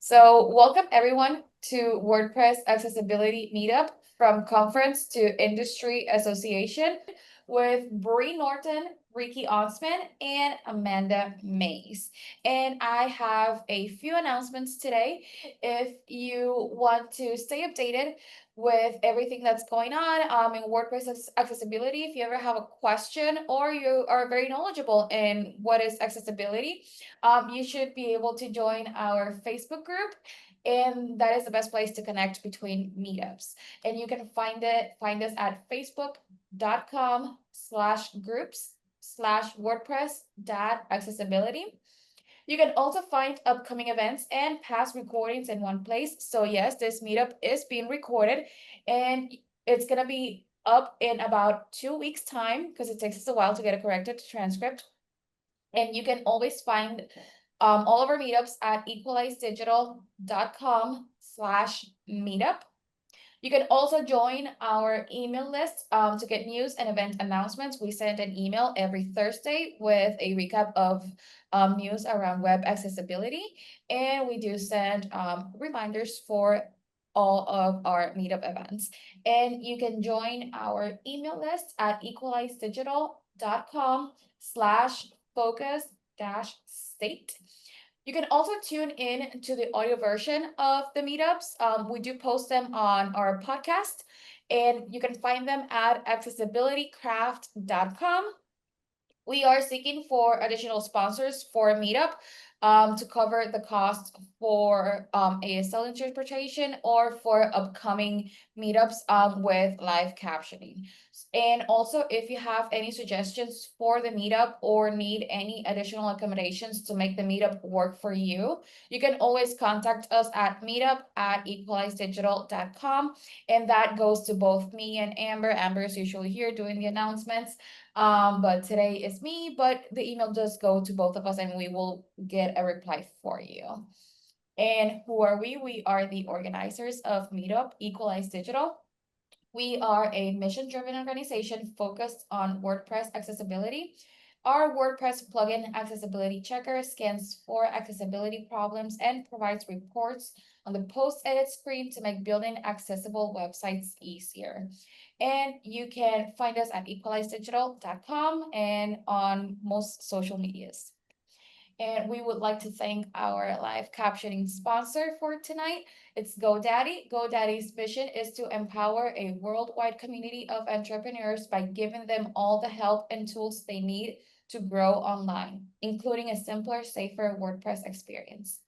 So welcome everyone to WordPress Accessibility Meetup from Conference to Industry Association with Bree Norton, Ricky Onsman, and Amanda Mace. And I have a few announcements today. If you want to stay updated with everything that's going on in WordPress accessibility, if you ever have a question or you are very knowledgeable in what is accessibility, you should be able to join our Facebook group, and that is the best place to connect between meetups. And you can find us at facebook.com/groups/WordPress.accessibility. You can also find upcoming events and past recordings in one place. So yes, this meetup is being recorded and it's gonna be up in about 2 weeks time because it takes us a while to get a corrected transcript. And you can always find all of our meetups at equalizedigital.com/meetup. You can also join our email list to get news and event announcements. We send an email every Thursday with a recap of news around web accessibility. And we do send reminders for all of our meetup events. And you can join our email list at equalizedigital.com/focus-state. You can also tune in to the audio version of the meetups. We do post them on our podcast, and you can find them at accessibilitycraft.com. We are seeking for additional sponsors for Meetup to cover the cost for ASL interpretation or for upcoming meetups with live captioning. And also, if you have any suggestions for the meetup or need any additional accommodations to make the meetup work for you, you can always contact us at meetup@equalizedigital.com. And that goes to both me and Amber. Amber is usually here doing the announcements. But today is me, but the email does go to both of us and we will get a reply for you. And who are we? We are the organizers of Meetup Equalize Digital. We are a mission-driven organization focused on WordPress accessibility. Our WordPress plugin accessibility checker scans for accessibility problems and provides reports on the post-edit screen to make building accessible websites easier. And you can find us at equalizedigital.com and on most social medias. And we would like to thank our live captioning sponsor for tonight. It's GoDaddy. GoDaddy's mission is to empower a worldwide community of entrepreneurs by giving them all the help and tools they need to grow online, including a simpler, safer WordPress experience.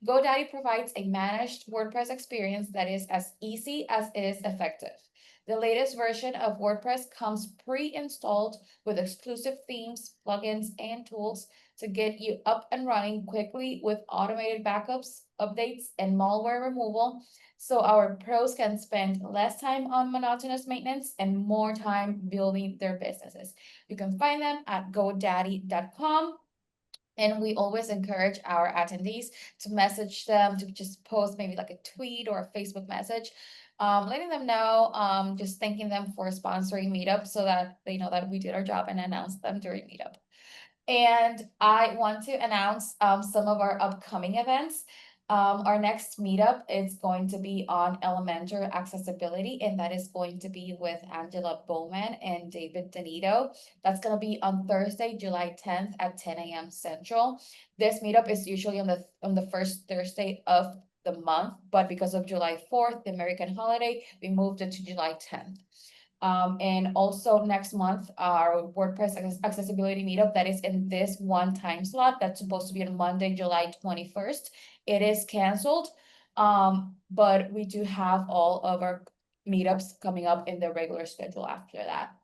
GoDaddy provides a managed WordPress experience that is as easy as it is effective. The latest version of WordPress comes pre-installed with exclusive themes, plugins, and tools to get you up and running quickly with automated backups, updates, and malware removal, so our pros can spend less time on monotonous maintenance and more time building their businesses. You can find them at godaddy.com. And we always encourage our attendees to message them, to just post maybe like a tweet or a Facebook message, letting them know, just thanking them for sponsoring Meetup so that they know that we did our job and announce them during Meetup. And I want to announce some of our upcoming events. Our next meetup is going to be on Elementor accessibility, and that is going to be with Angela Bowman and David Danito. That's going to be on Thursday, July 10th at 10 a.m. Central. This meetup is usually on the first Thursday of the month, but because of July 4th, the American holiday, we moved it to July 10th. And also next month, our WordPress accessibility meetup that is in this one time slot that's supposed to be on Monday, July 21st. It is canceled, but we do have all of our meetups coming up in the regular schedule after that.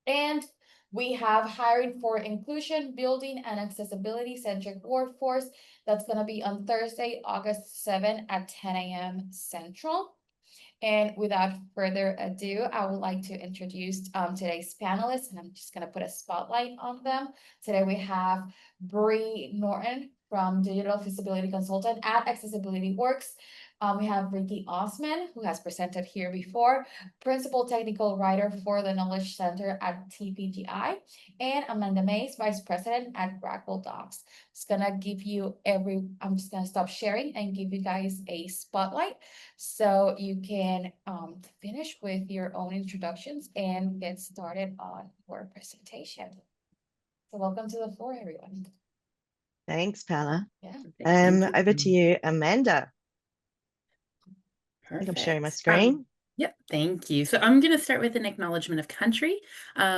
And we have hiring for inclusion, building an accessibility-centric workforce. That's going to be on Thursday, August 7 at 10 a.m. Central. And without further ado, I would like to introduce today's panelists, and I'm just going to put a spotlight on them. Today we have Bree Norton, from Digital Feasibility Consultant at Accessibility Works. We have Ricky Onsman, who has presented here before, Principal Technical Writer for the Knowledge Center at TPGI, and Amanda Mace, Vice President at Grackle Docs. I'm just gonna stop sharing and give you guys a spotlight so you can finish with your own introductions and get started on your presentation. So welcome to the floor, everyone. Thanks, Paula. Yeah. Over to you, Amanda. Perfect. I think I'm sharing my screen. Yep, thank you. So I'm going to start with an acknowledgement of country.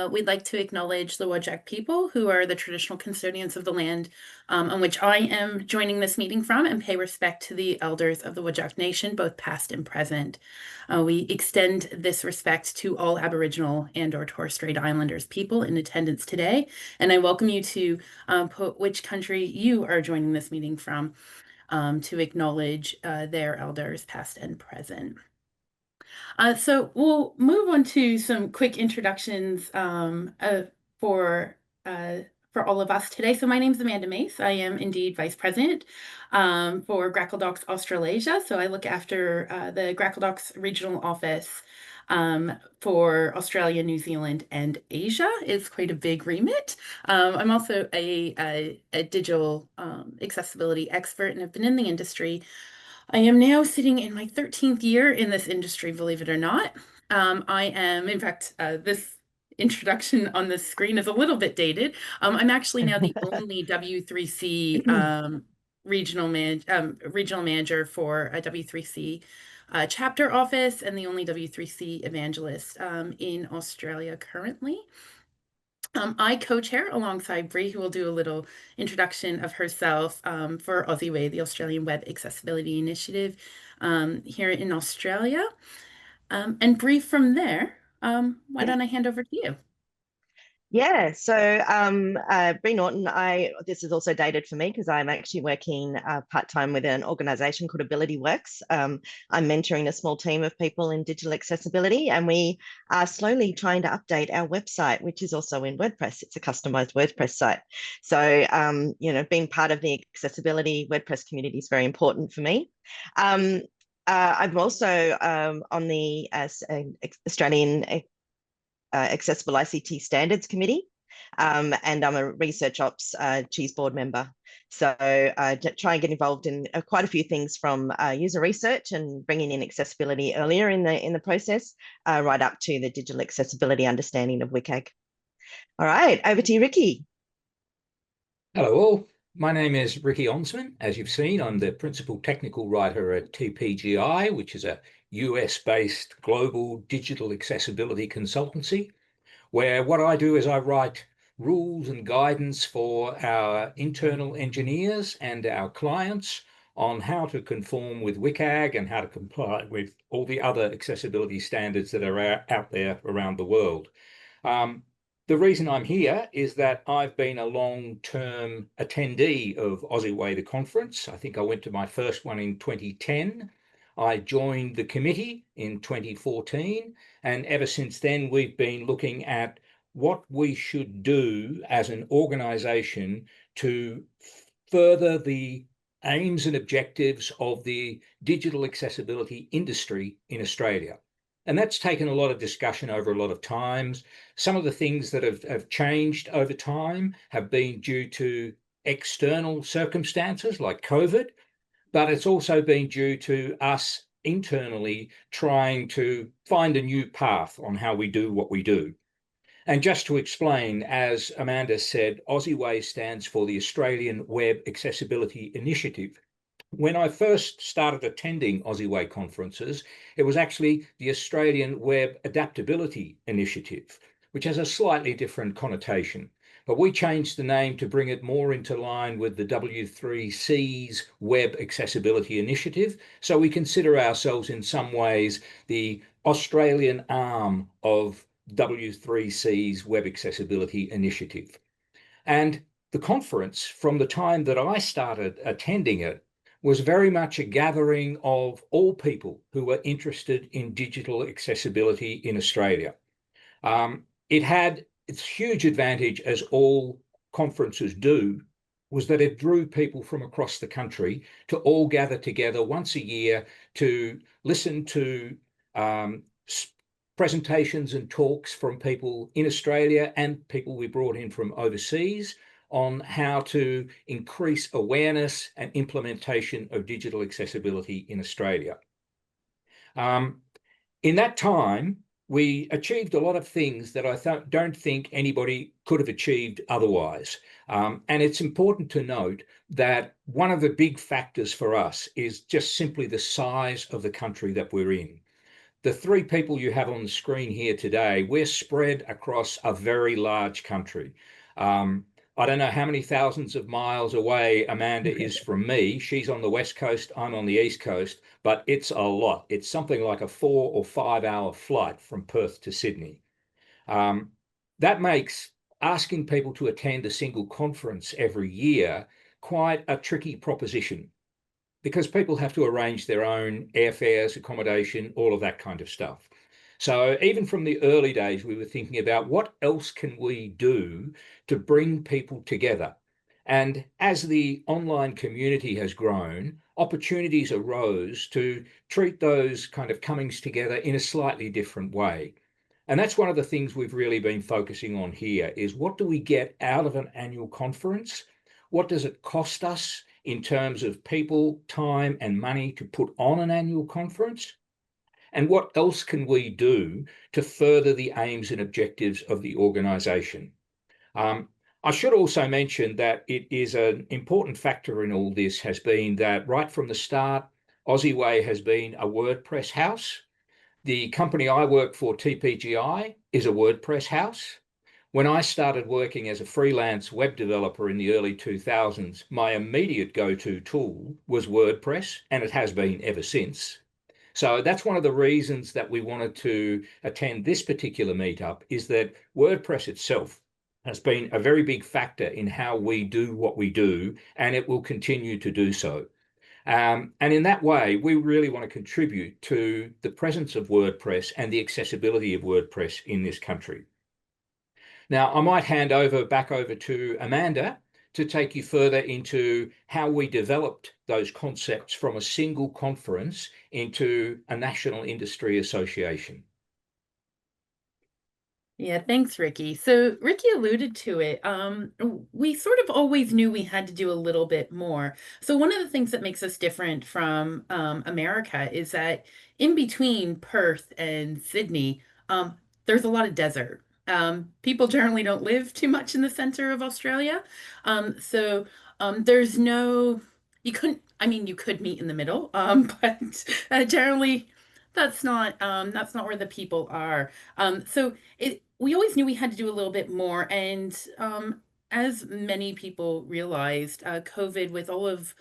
We'd like to acknowledge the Whadjuk people, who are the traditional custodians of the land on which I am joining this meeting from, and pay respect to the elders of the Whadjuk Nation, both past and present. We extend this respect to all Aboriginal and or Torres Strait Islanders people in attendance today, and I welcome you to put which country you are joining this meeting from to acknowledge their elders, past and present. So we'll move on to some quick introductions for all of us today. So my name is Amanda Mace. I am indeed Vice President for Grackle Docs Australasia. So I look after the Grackle Docs Regional Office for Australia, New Zealand, and Asia. It's quite a big remit. I'm also a digital accessibility expert, and have been in the industry. I am now sitting in my 13th year in this industry, believe it or not. I am, in fact, this introduction on the screen is a little bit dated. I'm actually now the only W3C regional manager for a W3C chapter office, and the only W3C evangelist in Australia currently. I co-chair alongside Bree, who will do a little introduction of herself for OzeWai, the Australian Web Accessibility Initiative here in Australia. And Bree, from there, why don't I hand over to you? Yeah, so Bree Norton, this is also dated for me because I'm actually working part-time with an organisation called Ability Works. I'm mentoring a small team of people in digital accessibility, and we are slowly trying to update our website, which is also in WordPress. It's a customised WordPress site. So, being part of the accessibility WordPress community is very important for me. I'm also on the Australian Accessible ICT Standards Committee, and I'm a Research Ops Cheese Board member. So try and get involved in quite a few things, from user research and bringing in accessibility earlier in the process, right up to the digital accessibility understanding of WCAG. All right, over to you, Ricky. Hello all, my name is Ricky Onsman. As you've seen, I'm the Principal Technical Writer at TPGI, which is a US-based global digital accessibility consultancy, where what I do is I write rules and guidance for our internal engineers and our clients on how to conform with WCAG and how to comply with all the other accessibility standards that are out there around the world. The reason I'm here is that I've been a long-term attendee of OzeWai, the conference. I think I went to my first one in 2010. I joined the committee in 2014, and ever since then we've been looking at what we should do as an organisation to further the aims and objectives of the digital accessibility industry in Australia. And that's taken a lot of discussion over a lot of times. Some of the things that have changed over time have been due to external circumstances like COVID, but it's also been due to us internally trying to find a new path on how we do what we do. And just to explain, as Amanda said, OzeWai stands for the Australian Web Accessibility Initiative. When I first started attending OzeWai conferences, it was actually the Australian Web Adaptability Initiative, which has a slightly different connotation. But we changed the name to bring it more into line with the W3C's Web Accessibility Initiative. So we consider ourselves in some ways the Australian arm of W3C's Web Accessibility Initiative. And the conference, from the time that I started attending it, was very much a gathering of all people who were interested in digital accessibility in Australia. It had its huge advantage, as all conferences do, was that it drew people from across the country to all gather together once a year to listen to presentations and talks from people in Australia and people we brought in from overseas on how to increase awareness and implementation of digital accessibility in Australia. In that time, we achieved a lot of things that I don't think anybody could have achieved otherwise. And it's important to note that one of the big factors for us is just simply the size of the country that we're in. The three people you have on the screen here today, we're spread across a very large country. I don't know how many thousands of miles away Amanda is from me. She's on the West Coast, I'm on the East Coast, but it's a lot. It's something like a 4 or 5 hour flight from Perth to Sydney. That makes asking people to attend a single conference every year quite a tricky proposition, because people have to arrange their own airfares, accommodation, all of that kind of stuff. So even from the early days, we were thinking about what else can we do to bring people together. And as the online community has grown, opportunities arose to treat those kind of comings together in a slightly different way. And that's one of the things we've really been focusing on here is what do we get out of an annual conference? What does it cost us in terms of people, time, and money to put on an annual conference? And what else can we do to further the aims and objectives of the organisation? I should also mention that it is an important factor in all this has been that right from the start, OzeWai has been a WordPress house. The company I work for, TPGI, is a WordPress house. When I started working as a freelance web developer in the early 2000s, my immediate go-to tool was WordPress, and it has been ever since. So that's one of the reasons that we wanted to attend this particular meetup, is that WordPress itself has been a very big factor in how we do what we do, and it will continue to do so. And in that way, we really want to contribute to the presence of WordPress and the accessibility of WordPress in this country. Now, I might hand back over to Amanda to take you further into how we developed those concepts from a single conference into a national industry association. Yeah, thanks, Ricky. So Ricky alluded to it. We sort of always knew we had to do a little bit more. So one of the things that makes us different from America is that in between Perth and Sydney, there's a lot of desert. People generally don't live too much in the center of Australia. So there's no, you couldn't, I mean, you could meet in the middle, but generally that's not where the people are. So we always knew we had to do a little bit more. And as many people realized, COVID, with all of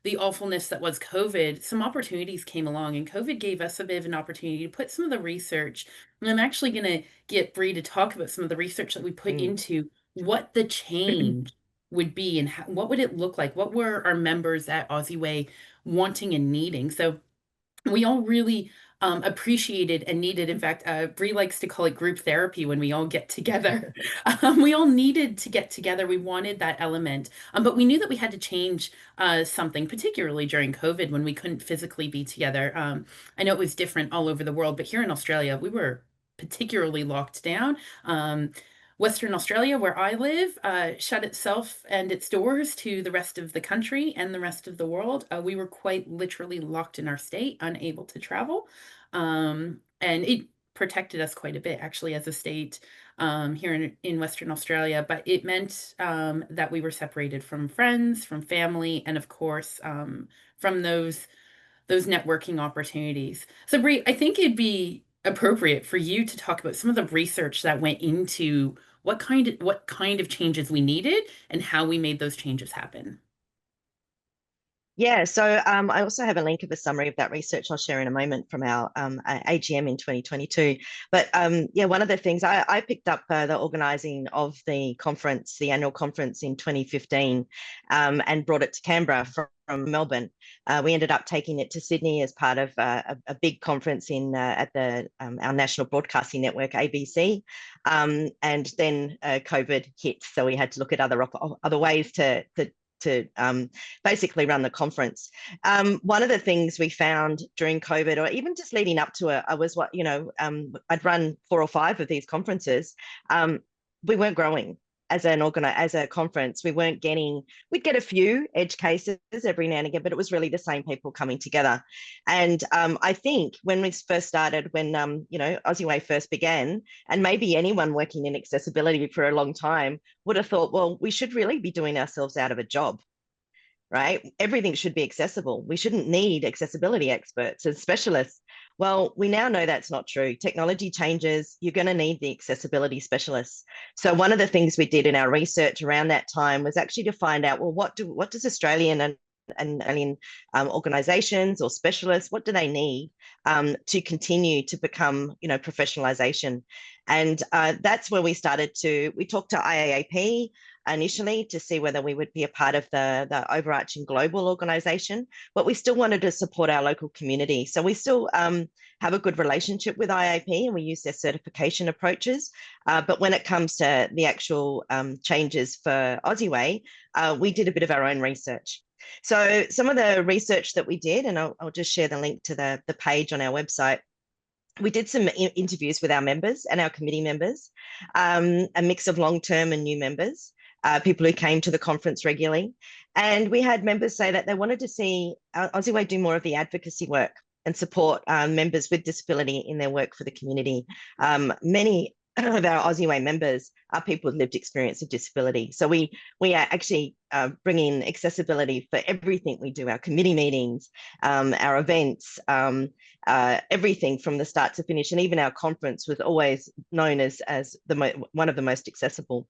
the awfulness that was COVID, some opportunities came along, and COVID gave us a bit of an opportunity to put some of the research. And I'm actually going to get Bree to talk about some of the research that we put into what the change would be and what would it look like? What were our members at OzeWai wanting and needing? So we all really appreciated and needed. In fact, Bree likes to call it group therapy when we all get together. We all needed to get together. We wanted that element, but we knew that we had to change something, particularly during COVID when we couldn't physically be together. I know it was different all over the world, but here in Australia, we were particularly locked down. Western Australia, where I live, shut itself and its doors to the rest of the country and the rest of the world. We were quite literally locked in our state, unable to travel. And it protected us quite a bit, actually, as a state here in Western Australia. But it meant that we were separated from friends, from family, and of course, from those networking opportunities. So, Bree, I think it'd be appropriate for you to talk about some of the research that went into what kind of changes we needed and how we made those changes happen. Yeah, so I also have a link of a summary of that research I'll share in a moment from our AGM in 2022. But yeah, one of the things I picked up the organising of the conference, the annual conference in 2015, and brought it to Canberra from Melbourne. We ended up taking it to Sydney as part of a big conference at our national broadcasting network, ABC. And then COVID hit, so we had to look at other ways to basically run the conference. One of the things we found during COVID, or even just leading up to it, I'd run 4 or 5 of these conferences. We weren't growing as a conference. We'd get a few edge cases every now and again, but it was really the same people coming together. And I think when we first started, when OzeWai first began, and maybe anyone working in accessibility for a long time would have thought, well, we should really be doing ourselves out of a job, right? Everything should be accessible. We shouldn't need accessibility experts and specialists. Well, we now know that's not true. Technology changes, you're going to need the accessibility specialists. So one of the things we did in our research around that time was actually to find out, well, what does Australian and alien organizations or specialists, what do they need to continue to become, professionalization? And that's where we talked to IAAP initially to see whether we would be a part of the overarching global organization, but we still wanted to support our local community. So we still have a good relationship with IAP, and we use their certification approaches. But when it comes to the actual changes for OzeWai, we did a bit of our own research. So some of the research that we did, and I'll just share the link to the page on our website. We did some interviews with our members and our committee members, a mix of long-term and new members, people who came to the conference regularly. And we had members say that they wanted to see OzeWai do more of the advocacy work and support members with disability in their work for the community. Many of our OzeWai members are people with lived experience of disability. So we actually bring in accessibility for everything we do, our committee meetings, our events, everything from the start to finish. And even our conference was always known as one of the most accessible.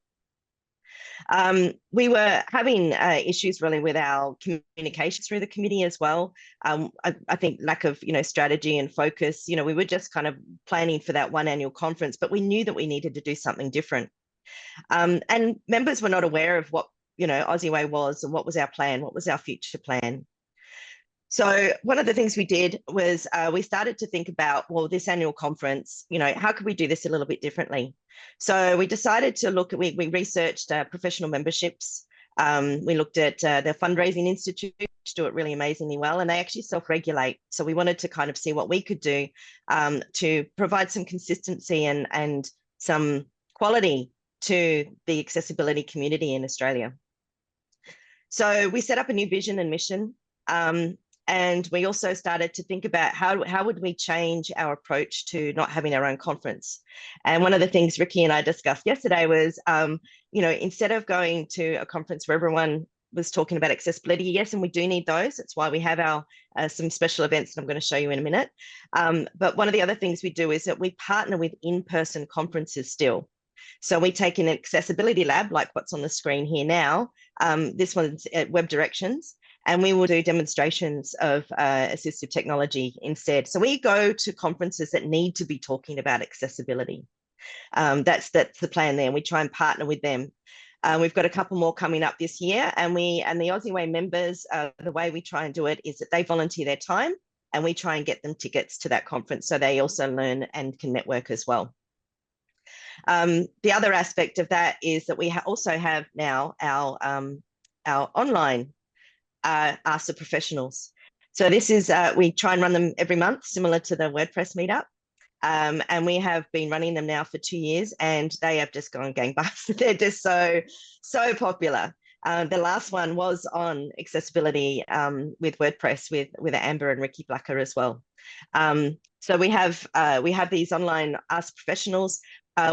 We were having issues really with our communication through the committee as well. I think lack of, strategy and focus. We were just kind of planning for that one annual conference, but we knew that we needed to do something different. And members were not aware of what, OzeWai was and what was our plan, what was our future plan. So one of the things we did was we started to think about, well, this annual conference, how could we do this a little bit differently? So we decided to look at, we researched professional memberships. We looked at the Fundraising Institute, which do it really amazingly well, and they actually self-regulate. So we wanted to kind of see what we could do to provide some consistency and some quality to the accessibility community in Australia. So we set up a new vision and mission. And we also started to think about how would we change our approach to not having our own conference. And one of the things Ricky and I discussed yesterday was, instead of going to a conference where everyone was talking about accessibility, yes, and we do need those. That's why we have our some special events that I'm going to show you in a minute. But one of the other things we do is that we partner with in-person conferences still. So we take an accessibility lab, like what's on the screen here now. This one's at Web Directions. And we will do demonstrations of assistive technology instead. So we go to conferences that need to be talking about accessibility. That's the plan there. We try and partner with them. We've got a couple more coming up this year, and the OzeWai members, the way we try and do it is that they volunteer their time, and we try and get them tickets to that conference so they also learn and can network as well. The other aspect of that is that we also have now our online Ask the Professionals. So this is, we try and run them every month, similar to the WordPress Meetup. And we have been running them now for 2 years, and they have just gone gangbusters. They're just so popular. The last one was on accessibility with WordPress with Amber and Ricky Blacker as well. So we have these online Ask Professionals.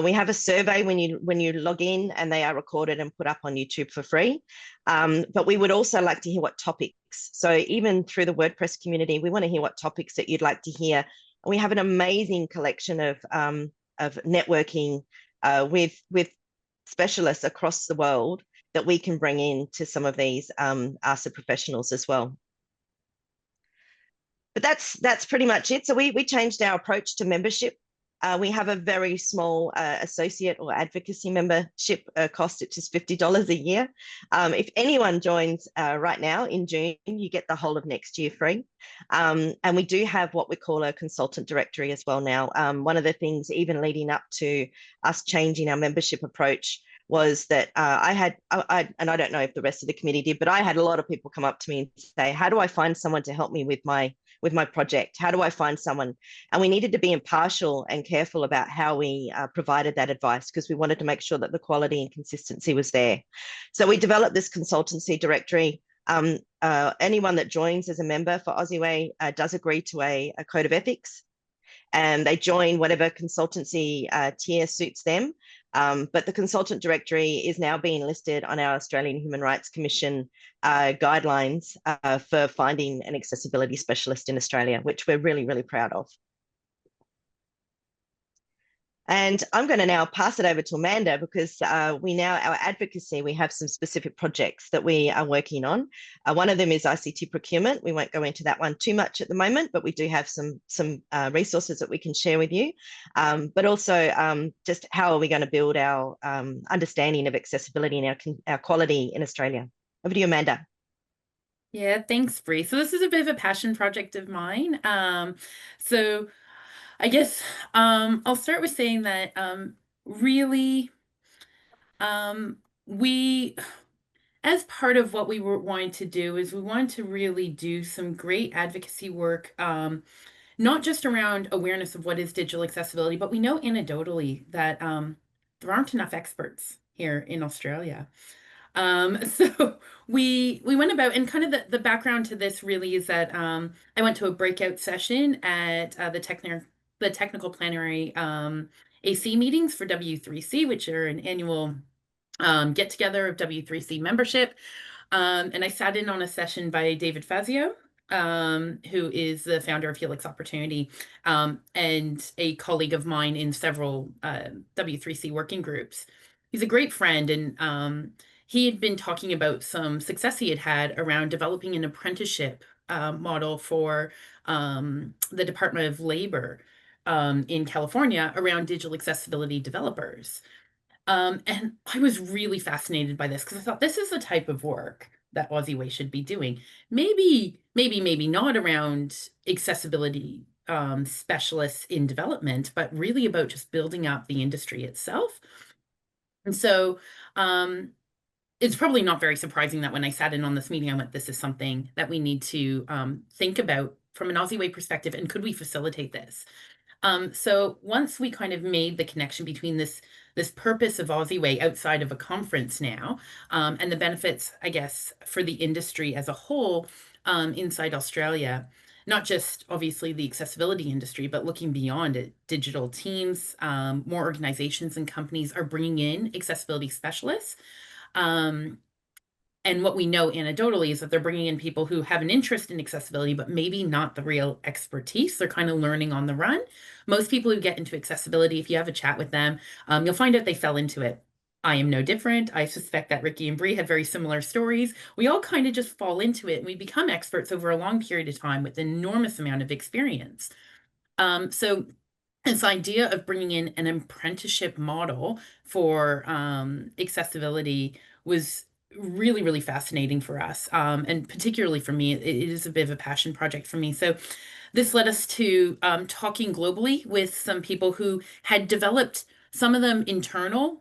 We have a survey when you log in, and they are recorded and put up on YouTube for free. But we would also like to hear what topics. So even through the WordPress community, we want to hear what topics that you'd like to hear. We have an amazing collection of networking with specialists across the world that we can bring in to some of these Ask the Professionals as well. But that's pretty much it. So we changed our approach to membership. We have a very small associate or advocacy membership cost, which is $50 a year. If anyone joins right now in June, you get the whole of next year free. And we do have what we call a consultant directory as well now. One of the things, even leading up to us changing our membership approach, was that and I don't know if the rest of the committee did, but I had a lot of people come up to me and say, how do I find someone to help me with my project? How do I find someone? And we needed to be impartial and careful about how we provided that advice, because we wanted to make sure that the quality and consistency was there. So we developed this consultancy directory. Anyone that joins as a member for OzeWai does agree to a code of ethics, and they join whatever consultancy tier suits them. But the consultant directory is now being listed on our Australian Human Rights Commission guidelines for finding an accessibility specialist in Australia, which we're really, really proud of. And I'm going to now pass it over to Amanda, because our advocacy, we have some specific projects that we are working on. One of them is ICT procurement. We won't go into that one too much at the moment, but we do have some resources that we can share with you. But also just how are we going to build our understanding of accessibility and our quality in Australia. Over to you, Amanda. Yeah, thanks, Bree. So this is a bit of a passion project of mine. So I guess I'll start with saying that really we, as part of what we were wanting to do, is we wanted to really do some great advocacy work, not just around awareness of what is digital accessibility, but we know anecdotally that there aren't enough experts here in Australia. So we went about, and kind of the background to this really is that I went to a breakout session at the technical plenary AC meetings for W3C, which are an annual get together of W3C membership. And I sat in on a session by David Fazio, who is the founder of Helix Opportunity, and a colleague of mine in several W3C working groups. He's a great friend, and he had been talking about some success he had had around developing an apprenticeship model for the Department of Labor in California around digital accessibility developers. And I was really fascinated by this because I thought this is the type of work that OzeWai should be doing. Maybe not around accessibility specialists in development, but really about just building up the industry itself. And so it's probably not very surprising that when I sat in on this meeting, I went, this is something that we need to think about from an OzeWai perspective, and could we facilitate this? So once we kind of made the connection between this purpose of OzeWai outside of a conference now, and the benefits, I guess, for the industry as a whole inside Australia, not just obviously the accessibility industry, but looking beyond it, digital teams, more organizations and companies are bringing in accessibility specialists. And what we know anecdotally is that they're bringing in people who have an interest in accessibility, but maybe not the real expertise. They're kind of learning on the run. Most people who get into accessibility, if you have a chat with them, you'll find out they fell into it. I am no different. I suspect that Ricky and Bree had very similar stories. We all kind of just fall into it, and we become experts over a long period of time with an enormous amount of experience. So this idea of bringing in an apprenticeship model for accessibility was really, really fascinating for us. And particularly for me, it is a bit of a passion project for me. So this led us to talking globally with some people who had developed, some of them internal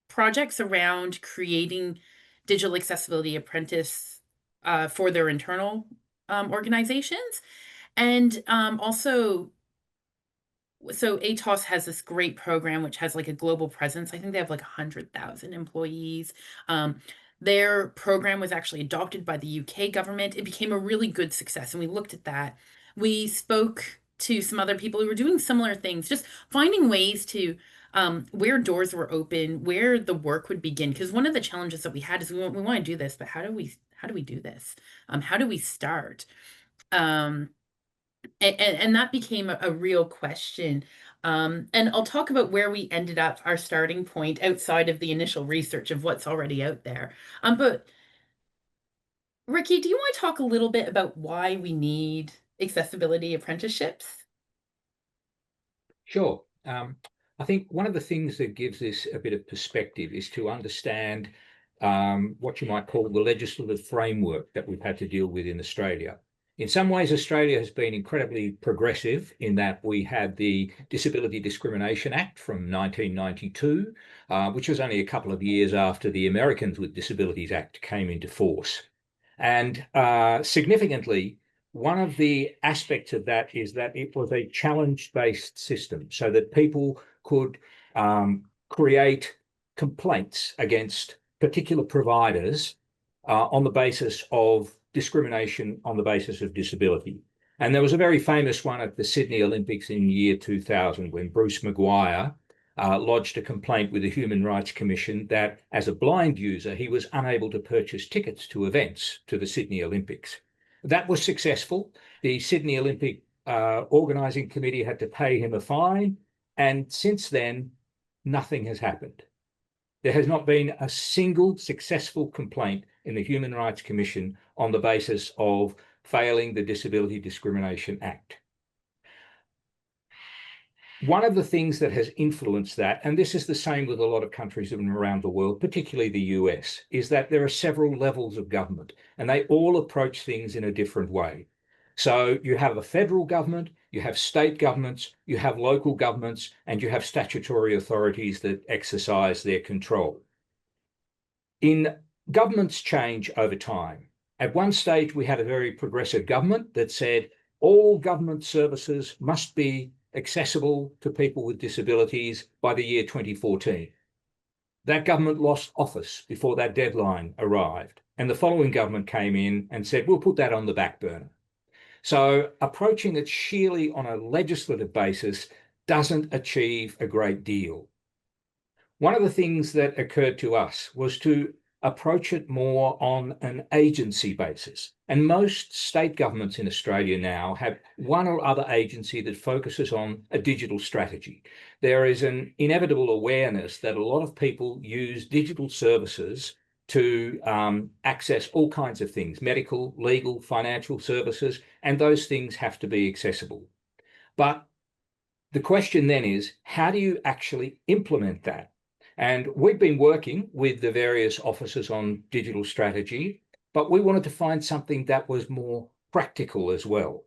projects around creating digital accessibility apprentice for their internal organizations. And also, so ATOS has this great program which has like a global presence. I think they have like 100,000 employees. Their program was actually adopted by the UK government. It became a really good success, and we looked at that. We spoke to some other people who were doing similar things, just finding ways to where doors were open, where the work would begin. Because one of the challenges that we had is we want to do this, but how do we do this? How do we start? And that became a real question. And I'll talk about where we ended up, our starting point outside of the initial research of what's already out there. But Ricky, do you want to talk a little bit about why we need accessibility apprenticeships? Sure. I think one of the things that gives this a bit of perspective is to understand what you might call the legislative framework that we've had to deal with in Australia. In some ways, Australia has been incredibly progressive in that we had the Disability Discrimination Act from 1992, which was only a couple of years after the Americans with Disabilities Act came into force. And significantly, one of the aspects of that is that it was a challenge-based system so that people could create complaints against particular providers on the basis of discrimination on the basis of disability. And there was a very famous one at the Sydney Olympics in year 2000 when Bruce Maguire lodged a complaint with the Human Rights Commission that as a blind user, he was unable to purchase tickets to events to the Sydney Olympics. That was successful. The Sydney Olympic organising committee had to pay him a fine. And since then, nothing has happened. There has not been a single successful complaint in the Human Rights Commission on the basis of failing the Disability Discrimination Act. One of the things that has influenced that, and this is the same with a lot of countries around the world, particularly the US, is that there are several levels of government and they all approach things in a different way. So you have a federal government, you have state governments, you have local governments, and you have statutory authorities that exercise their control. In governments change over time. At one stage, we had a very progressive government that said all government services must be accessible to people with disabilities by the year 2014. That government lost office before that deadline arrived, and the following government came in and said, we'll put that on the back burner. So approaching it sheerly on a legislative basis doesn't achieve a great deal. One of the things that occurred to us was to approach it more on an agency basis. And most state governments in Australia now have one or other agency that focuses on a digital strategy. There is an inevitable awareness that a lot of people use digital services to access all kinds of things, medical, legal, financial services, and those things have to be accessible. But the question then is, how do you actually implement that? And we've been working with the various offices on digital strategy, but we wanted to find something that was more practical as well.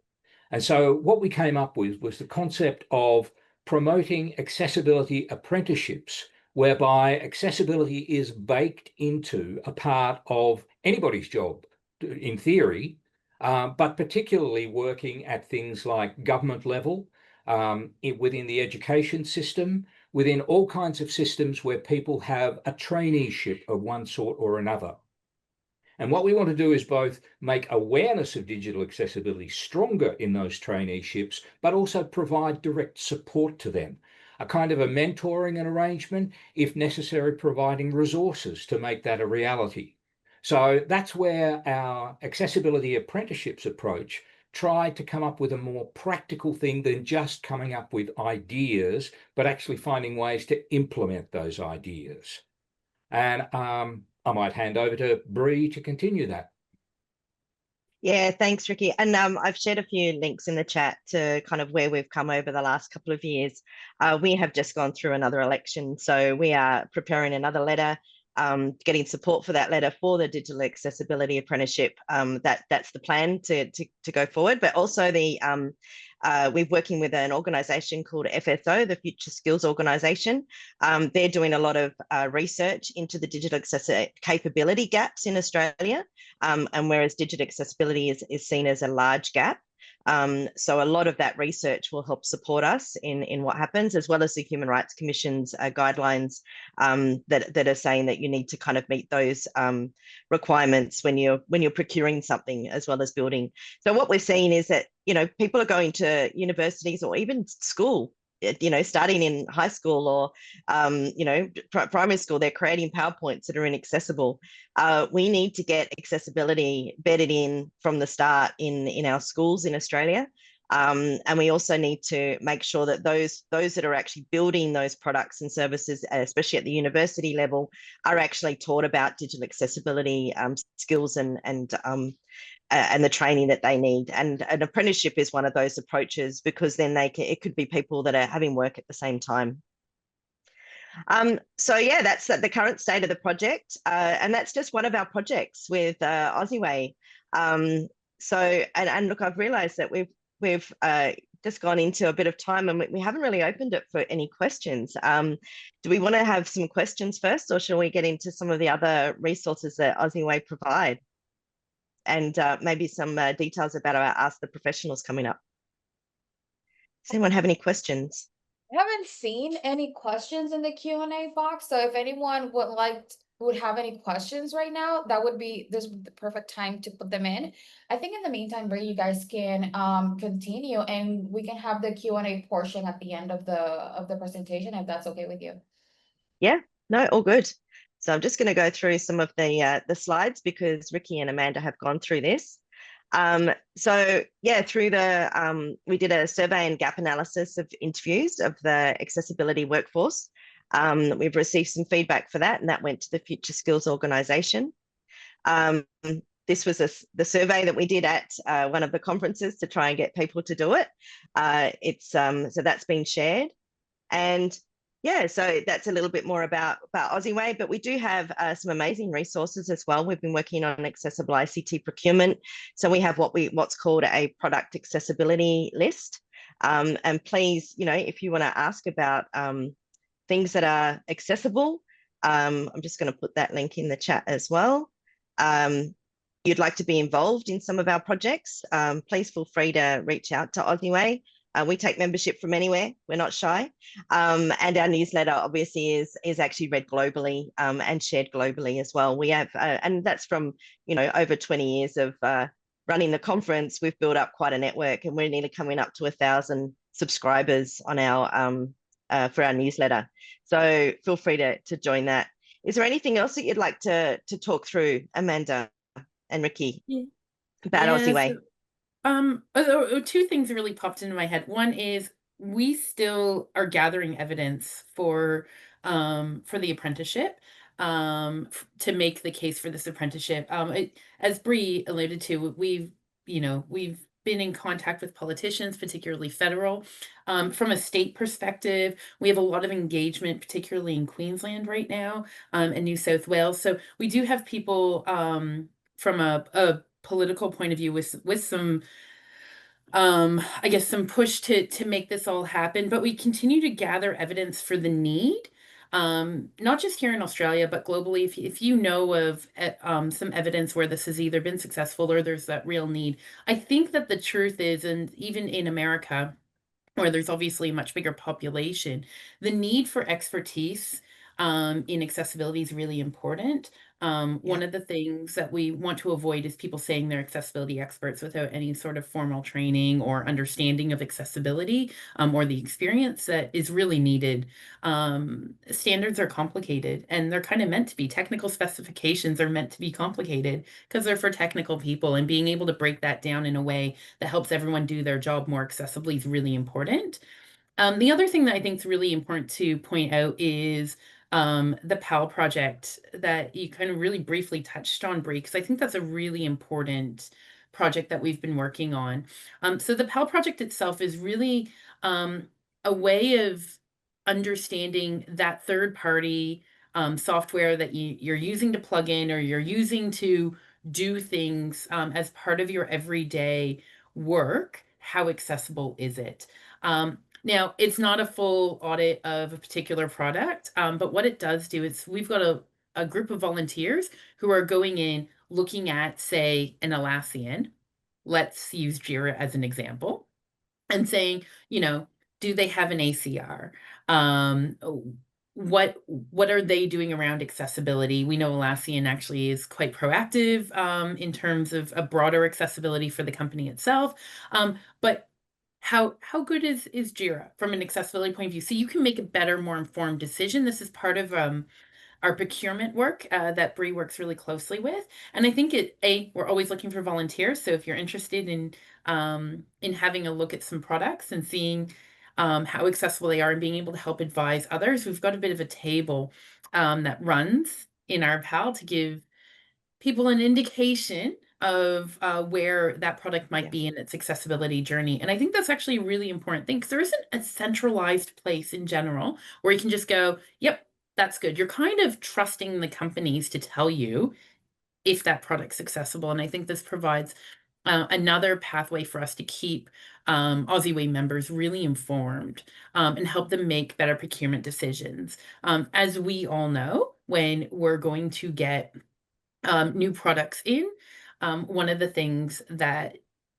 And so what we came up with was the concept of promoting accessibility apprenticeships, whereby accessibility is baked into a part of anybody's job, in theory, but particularly working at things like government level, within the education system, within all kinds of systems where people have a traineeship of one sort or another. And what we want to do is both make awareness of digital accessibility stronger in those traineeships, but also provide direct support to them, a kind of a mentoring arrangement, if necessary, providing resources to make that a reality. So that's where our accessibility apprenticeships approach tried to come up with a more practical thing than just coming up with ideas, but actually finding ways to implement those ideas. And I might hand over to Bree to continue that. Yeah, thanks, Ricky. And I've shared a few links in the chat to kind of where we've come over the last couple of years. We have just gone through another election, so we are preparing another letter, getting support for that letter for the digital accessibility apprenticeship. That's the plan to go forward, but also we're working with an organisation called FSO, the Future Skills Organisation. They're doing a lot of research into the digital accessibility capability gaps in Australia, and whereas digital accessibility is seen as a large gap. So a lot of that research will help support us in what happens, as well as the Human Rights Commission's guidelines that are saying that you need to kind of meet those requirements when you're procuring something as well as building. So what we're seeing is that, you know, people are going to universities or even school, you know, starting in high school or, you know, primary school, they're creating PowerPoints that are inaccessible. We need to get accessibility bedded in from the start in our schools in Australia. And we also need to make sure that those that are actually building those products and services, especially at the university level, are actually taught about digital accessibility skills and the training that they need. And an apprenticeship is one of those approaches, because then it could be people that are having work at the same time. So yeah, that's the current state of the project. And that's just one of our projects with OzeWai. So, and look, I've realized that we've just gone into a bit of time and we haven't really opened it for any questions. Do we want to have some questions first, or shall we get into some of the other resources that OzeWai provide? And maybe some details about our Ask the Professionals coming up. Does anyone have any questions? I haven't seen any questions in the Q&A box, so if anyone would have any questions right now, that would be the perfect time to put them in. I think in the meantime, Brie, you guys can continue and we can have the Q&A portion at the end of the presentation, if that's okay with you. Yeah, no, all good. So I'm just going to go through some of the slides because Ricky and Amanda have gone through this. So yeah, through we did a survey and gap analysis of interviews of the accessibility workforce. We've received some feedback for that, and that went to the Future Skills Organisation. This was the survey that we did at one of the conferences to try and get people to do it. So that's been shared, and yeah, so that's a little bit more about OzeWai, but we do have some amazing resources as well. We've been working on accessible ICT procurement. So we have what's called a product accessibility list. And please, if you want to ask about things that are accessible, I'm just going to put that link in the chat as well. You'd like to be involved in some of our projects, please feel free to reach out to OzeWai. We take membership from anywhere. We're not shy. And our newsletter obviously is actually read globally and shared globally as well. We have, and that's from, over 20 years of running the conference. We've built up quite a network, and we're nearly coming up to 1,000 subscribers on for our newsletter. So feel free to join that. Is there anything else that you'd like to talk through, Amanda and Ricky, about OzeWai? Two things really popped into my head. One is we still are gathering evidence for the apprenticeship, to make the case for this apprenticeship. As Bree alluded to, we've been in contact with politicians, particularly federal. From a state perspective, we have a lot of engagement, particularly in Queensland right now, and New South Wales. So we do have people from a political point of view with some I guess some push to make this all happen, but we continue to gather evidence for the need, not just here in Australia, but globally. If you know of some evidence where this has either been successful or there's that real need, I think that the truth is, and even in America, where there's obviously a much bigger population, the need for expertise in accessibility is really important. One of the things that we want to avoid is people saying they're accessibility experts without any sort of formal training or understanding of accessibility, or the experience that is really needed. Standards are complicated, and they're kind of meant to be. Technical specifications are meant to be complicated because they're for technical people, and being able to break that down in a way that helps everyone do their job more accessibly is really important. The other thing that I think is really important to point out is the PAL project that you kind of really briefly touched on, Brie, because I think that's a really important project that we've been working on. So the PAL project itself is really a way of understanding that third-party software that you're using to plug in or you're using to do things as part of your everyday work. How accessible is it? Now, it's not a full audit of a particular product, but what it does do is we've got a group of volunteers who are going in, looking at, say, an Atlassian. Let's use Jira as an example, and saying, do they have an ACR? What are they doing around accessibility? We know Atlassian actually is quite proactive in terms of a broader accessibility for the company itself, but how good is Jira from an accessibility point of view? So you can make a better, more informed decision. This is part of our procurement work that Bree works really closely with. And I think we're always looking for volunteers. So if you're interested in having a look at some products and seeing how accessible they are and being able to help advise others, we've got a bit of a table that runs in our PAL to give people an indication of where that product might be in its accessibility journey. And I think that's actually a really important thing, because there isn't a centralized place in general where you can just go, yep, that's good. You're kind of trusting the companies to tell you if that product's accessible. And I think this provides another pathway for us to keep OzeWai members really informed and help them make better procurement decisions. As we all know, when we're going to get new products in, one of the things that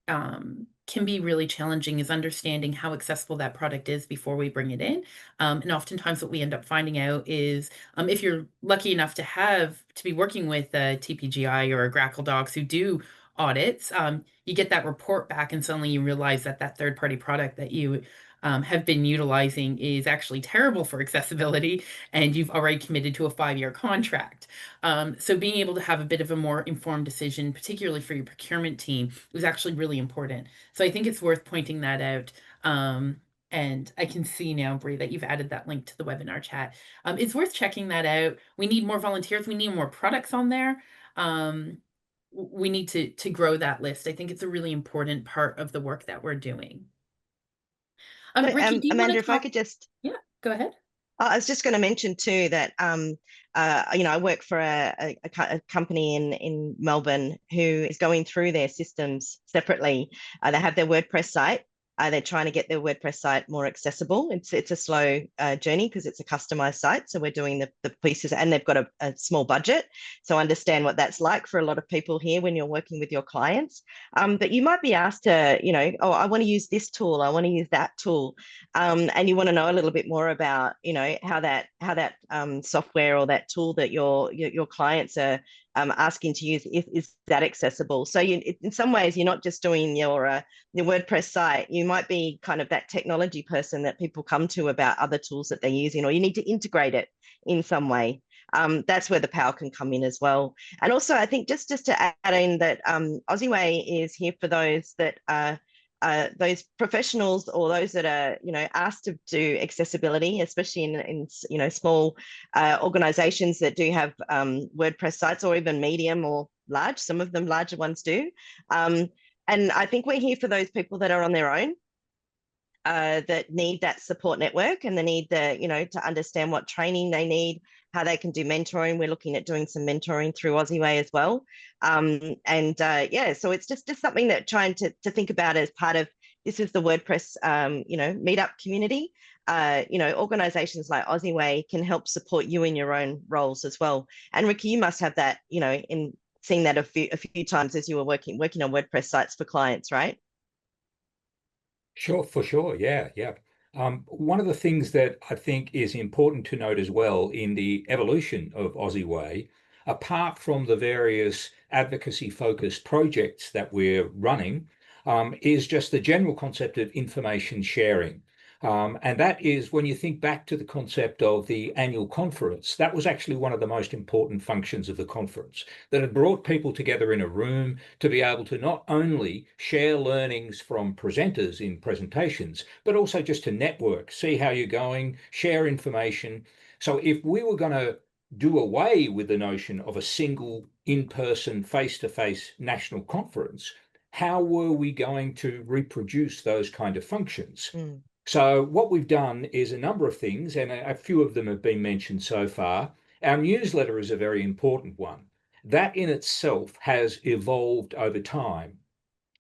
can be really challenging is understanding how accessible that product is before we bring it in. And oftentimes what we end up finding out is if you're lucky enough to be working with a TPGI or a Grackle Docs who do audits, you get that report back and suddenly you realize that that third-party product that you have been utilizing is actually terrible for accessibility, and you've already committed to a 5-year contract. So being able to have a bit of a more informed decision, particularly for your procurement team, is actually really important. So I think it's worth pointing that out. And I can see now, Bree, that you've added that link to the webinar chat. It's worth checking that out. We need more volunteers. We need more products on there. We need to grow that list. I think it's a really important part of the work that we're doing. Ricky, do you want Amanda, to if I could just... Yeah, go ahead. I was just going to mention too that I work for a company in Melbourne who is going through their systems separately. They have their WordPress site. They're trying to get their WordPress site more accessible. It's a slow journey because it's a customized site. So we're doing the pieces, and they've got a small budget. So understand what that's like for a lot of people here when you're working with your clients. But you might be asked to, oh, I want to use this tool, I want to use that tool, and you want to know a little bit more about, how that software or that tool that your clients are asking to use is that accessible. So in some ways, you're not just doing your WordPress site. You might be kind of that technology person that people come to about other tools that they're using, or you need to integrate it in some way. That's where the power can come in as well. And also, I think just to add in that OzeWai is here for those that those professionals or those that are asked to do accessibility, especially in small organizations that do have WordPress sites, or even medium or large. Some of them larger ones do. And I think we're here for those people that are on their own, that need that support network, and they need to understand what training they need, how they can do mentoring. We're looking at doing some mentoring through OzeWai as well. So it's just something that trying to think about as part of this is the WordPress Meetup community. Organizations like OzeWai can help support you in your own roles as well. And Ricky, you must have that, in seeing that a few times as you were working on WordPress sites for clients, right? Sure, for sure. Yeah. One of the things that I think is important to note as well in the evolution of OzeWai, apart from the various advocacy-focused projects that we're running, is just the general concept of information sharing. And that is, when you think back to the concept of the annual conference, that was actually one of the most important functions of the conference, that had brought people together in a room to be able to not only share learnings from presenters in presentations, but also just to network, see how you're going, share information. So if we were going to do away with the notion of a single in-person, face-to-face national conference, how were we going to reproduce those kind of functions? So what we've done is a number of things, and a few of them have been mentioned so far. Our newsletter is a very important one. That in itself has evolved over time.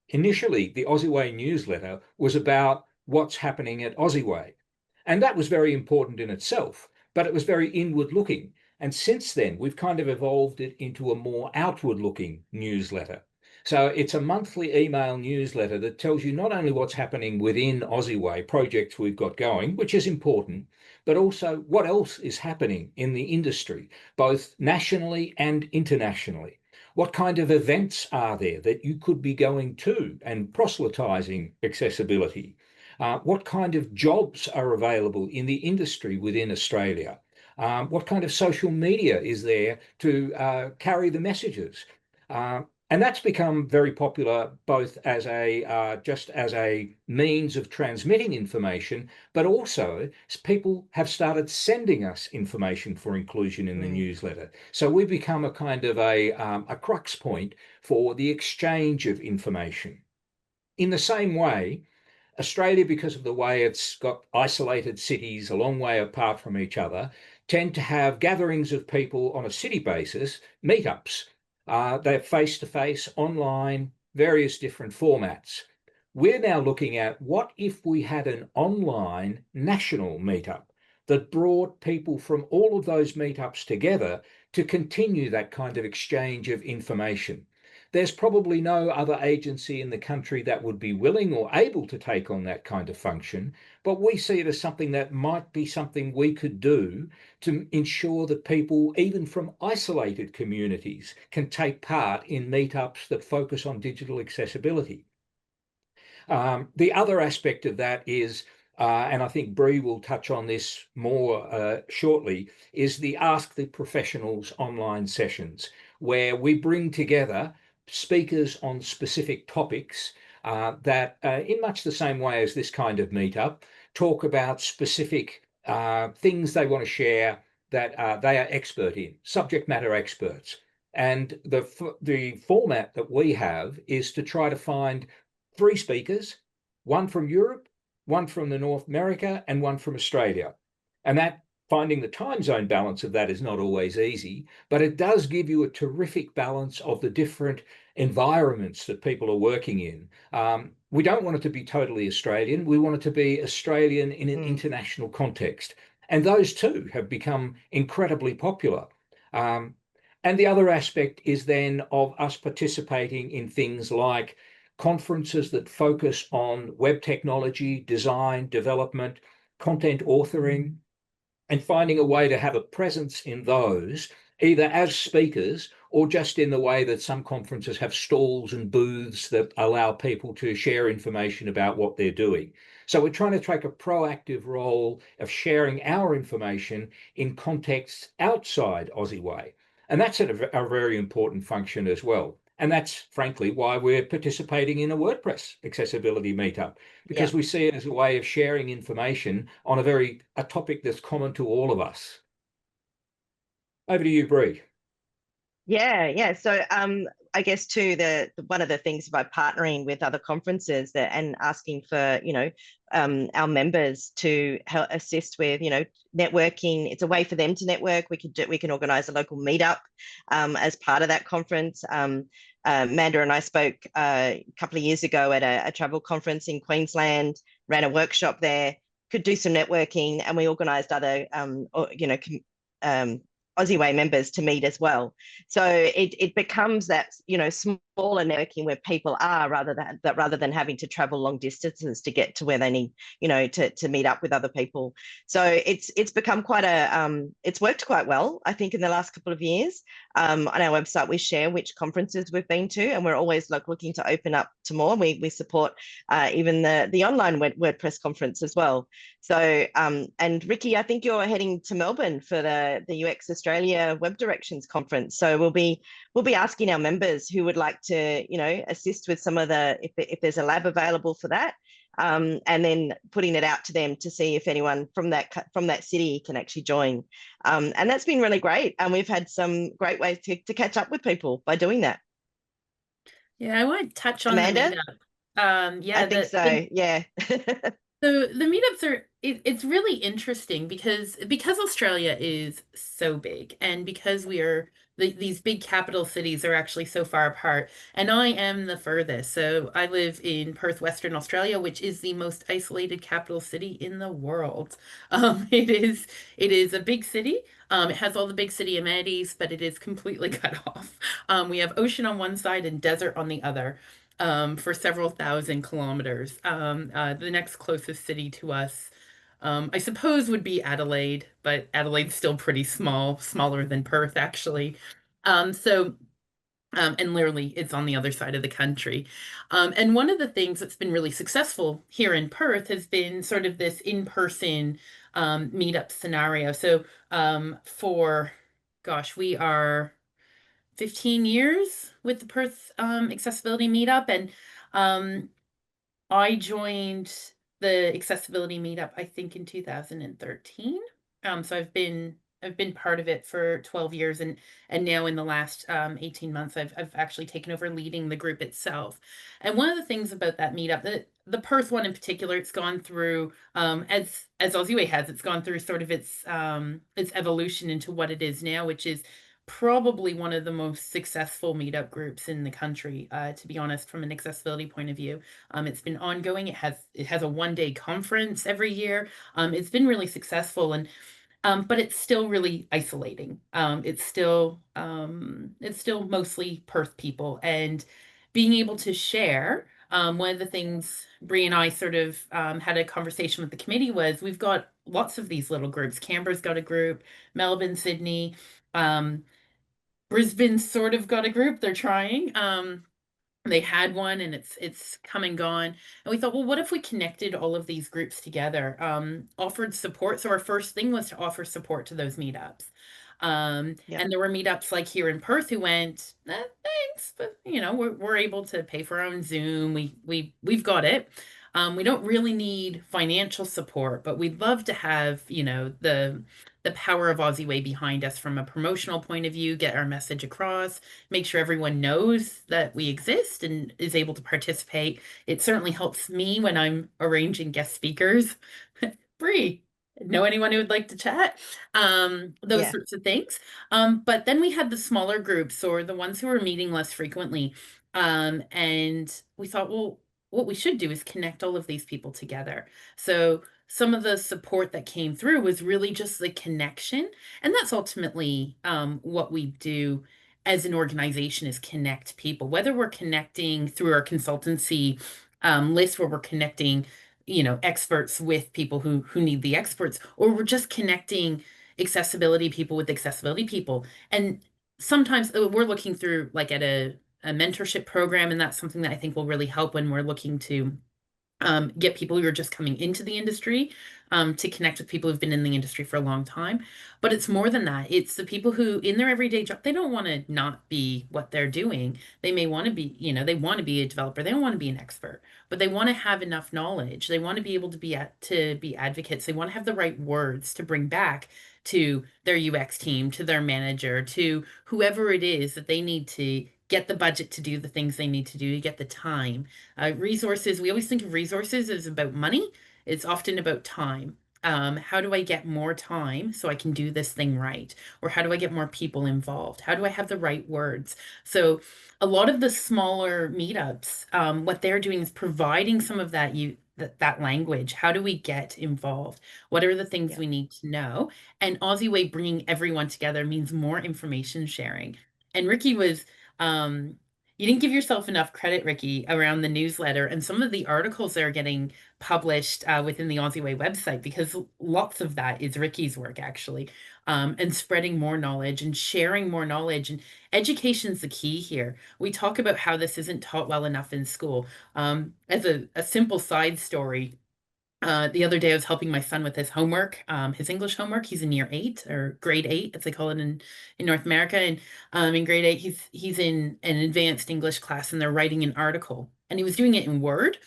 Initially, the OzeWai newsletter was about what's happening at OzeWai, and that was very important in itself, but it was very inward looking. And since then, we've kind of evolved it into a more outward looking newsletter. So it's a monthly email newsletter that tells you not only what's happening within OzeWai, projects we've got going, which is important, but also what else is happening in the industry, both nationally and internationally. What kind of events are there that you could be going to and proselytizing accessibility? What kind of jobs are available in the industry within Australia? What kind of social media is there to carry the messages? And that's become very popular, both as just as a means of transmitting information, but also people have started sending us information for inclusion in the newsletter. So we've become a kind of a crux point for the exchange of information. In the same way, Australia, because of the way it's got isolated cities a long way apart from each other, tend to have gatherings of people on a city basis, meetups. They're face-to-face, online, various different formats. We're now looking at what if we had an online national meetup that brought people from all of those meetups together to continue that kind of exchange of information. There's probably no other agency in the country that would be willing or able to take on that kind of function, but we see it as something that might be something we could do to ensure that people, even from isolated communities, can take part in meetups that focus on digital accessibility. The other aspect of that is, and I think Bree will touch on this more shortly, is the Ask the Professionals online sessions, where we bring together speakers on specific topics that, in much the same way as this kind of meetup, talk about specific things they want to share that they are expert in, subject matter experts. And the format that we have is to try to find 3 speakers, one from Europe, one from the North America, and one from Australia. And that finding the time zone balance of that is not always easy, but it does give you a terrific balance of the different environments that people are working in. We don't want it to be totally Australian. We want it to be Australian in an international context. And those two have become incredibly popular. And the other aspect is then of us participating in things like conferences that focus on web technology, design, development, content authoring, and finding a way to have a presence in those, either as speakers or just in the way that some conferences have stalls and booths that allow people to share information about what they're doing. So we're trying to take a proactive role of sharing our information in contexts outside OzeWai. And that's a very important function as well. And that's frankly why we're participating in a WordPress accessibility meetup, because we see it as a way of sharing information on a topic that's common to all of us. Over to you, Bree. Yeah. So I guess too, one of the things by partnering with other conferences and asking for, our members to help assist with, networking. It's a way for them to network. We can organize a local meetup as part of that conference. Amanda and I spoke a couple of years ago at a travel conference in Queensland, ran a workshop there, could do some networking, and we organized other, OzeWai members to meet as well. So it becomes that, smaller networking where people are rather than having to travel long distances to get to where they need, to meet up with other people. So it's become quite it's worked quite well, I think, in the last couple of years. On our website, we share which conferences we've been to, and we're always looking to open up to more. We support even the online WordPress conference as well. So, and Ricky, I think you're heading to Melbourne for the UX Australia Web Directions Conference. So we'll be asking our members who would like to, assist with some of if there's a lab available for that, and then putting it out to them to see if anyone from that city can actually join. And that's been really great. And we've had some great ways to catch up with people by doing that. Yeah, I want to touch on Amanda? the meetup. I think so. Yeah. So the meetups it's really interesting because Australia is so big, and because these big capital cities are actually so far apart, and I am the furthest. So I live in Perth, Western Australia, which is the most isolated capital city in the world. It is a big city. It has all the big city amenities, but it is completely cut off. We have ocean on one side and desert on the other. For several thousand kilometers. The next closest city to us, I suppose, would be Adelaide, but Adelaide's still pretty small, smaller than Perth, actually. And literally, it's on the other side of the country. And one of the things that's been really successful here in Perth has been sort of this in-person meetup scenario. So we are 15 years with the Perth accessibility meetup, and I joined the accessibility meetup I think in 2013. So I've been part of it for 12 years, and now in the last 18 months I've actually taken over leading the group itself. And one of the things about that meetup, the Perth one in particular, it's gone through as OzeWai has, it's gone through sort of its evolution into what it is now, which is probably one of the most successful meetup groups in the country, to be honest, from an accessibility point of view. It's been ongoing. It has a one-day conference every year. It's been really successful, and but it's still really isolating. It's still mostly Perth people, and being able to share. One of the things Bree and I sort of had a conversation with the committee was we've got lots of these little groups. Canberra's got a group, Melbourne, Sydney, um, Brisbane's sort of got a group. They're trying. They had one and it's come and gone, and we thought, well, what if we connected all of these groups together, offered support. So our first thing was to offer support to those meetups, Yeah. and there were meetups like here in Perth who went, thanks, but we're able to pay for our own Zoom. We've got it. We don't really need financial support, but we'd love to have the power of OzeWai behind us from a promotional point of view, get our message across, make sure everyone knows that we exist and is able to participate. It certainly helps me when I'm arranging guest speakers. Bree, know anyone who would like to chat? Those Yeah. sorts of things. But then we had the smaller groups, or the ones who were meeting less frequently. And we thought, well, what we should do is connect all of these people together. So some of the support that came through was really just the connection. And that's ultimately what we do as an organization, is connect people, whether we're connecting through our consultancy list, where we're connecting experts with people who need the experts, or we're just connecting accessibility people with accessibility people. And sometimes we're looking through like at a mentorship program, and that's something that I think will really help when we're looking to get people who are just coming into the industry to connect with people who've been in the industry for a long time. But it's more than that. It's the people who, in their everyday job, they don't want to not be what they're doing. They may want to be, they want to be a developer. They don't want to be an expert, but they want to have enough knowledge. They want to be able to be advocates. They want to have the right words to bring back to their UX team, to their manager, to whoever it is that they need to get the budget to do the things they need to do, to get the time. Resources, we always think of resources as about money. It's often about time. How do I get more time so I can do this thing right? Or how do I get more people involved? How do I have the right words? So a lot of the smaller meetups, what they're doing is providing some of that language. How do we get involved? What are the things we need to know? And OzeWai bringing everyone together means more information sharing. And Ricky was you didn't give yourself enough credit, Ricky, around the newsletter and some of the articles that are getting published within the OzeWai website, because lots of that is Ricky's work, actually, and spreading more knowledge and sharing more knowledge. And education's the key here. We talk about how this isn't taught well enough in school. As a simple side story, the other day I was helping my son with his homework, his English homework. He's in year 8, or grade 8, as they call it in North America. And in grade 8, he's in an advanced English class, and they're writing an article. And he was doing it in Word,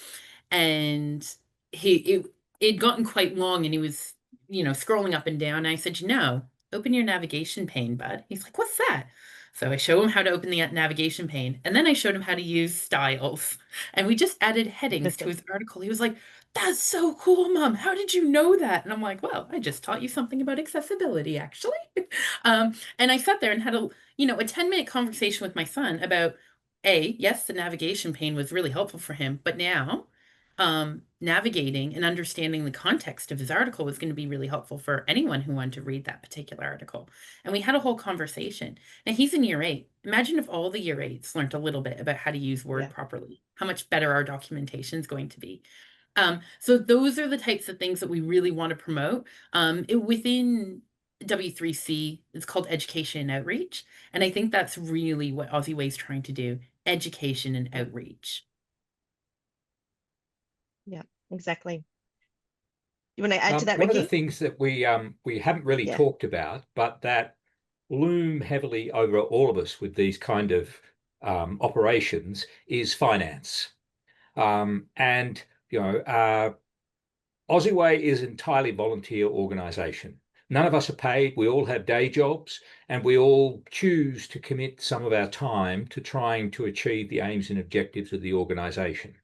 and it'd gotten quite long, and he was, scrolling up and down. And I said, open your navigation pane, bud. He's like, what's that? So I show him how to open the navigation pane, and then I showed him how to use styles, and we just added headings to his article. He was like, that's so cool, Mom. How did you know that? And I'm like, well, I just taught you something about accessibility, actually. And I sat there and had a 10-minute conversation with my son about, yes, the navigation pane was really helpful for him, but now navigating and understanding the context of his article was going to be really helpful for anyone who wanted to read that particular article. And we had a whole conversation. Now he's in year 8. Imagine if all the year 8s learned a little bit about how to use Word properly, how much better our documentation is going to be. So those are the types of things that we really want to promote. Within W3C, it's called education and outreach. And I think that's really what OzeWai is trying to do, education and outreach. Yeah, exactly. You want to add to that, one Ricky? of the things that we haven't really talked about, but that loom heavily over all of us with these kind of operations, is finance. And OzeWai is an entirely volunteer organization. None of us are paid. We all have day jobs, and we all choose to commit some of our time to trying to achieve the aims and objectives of the organization.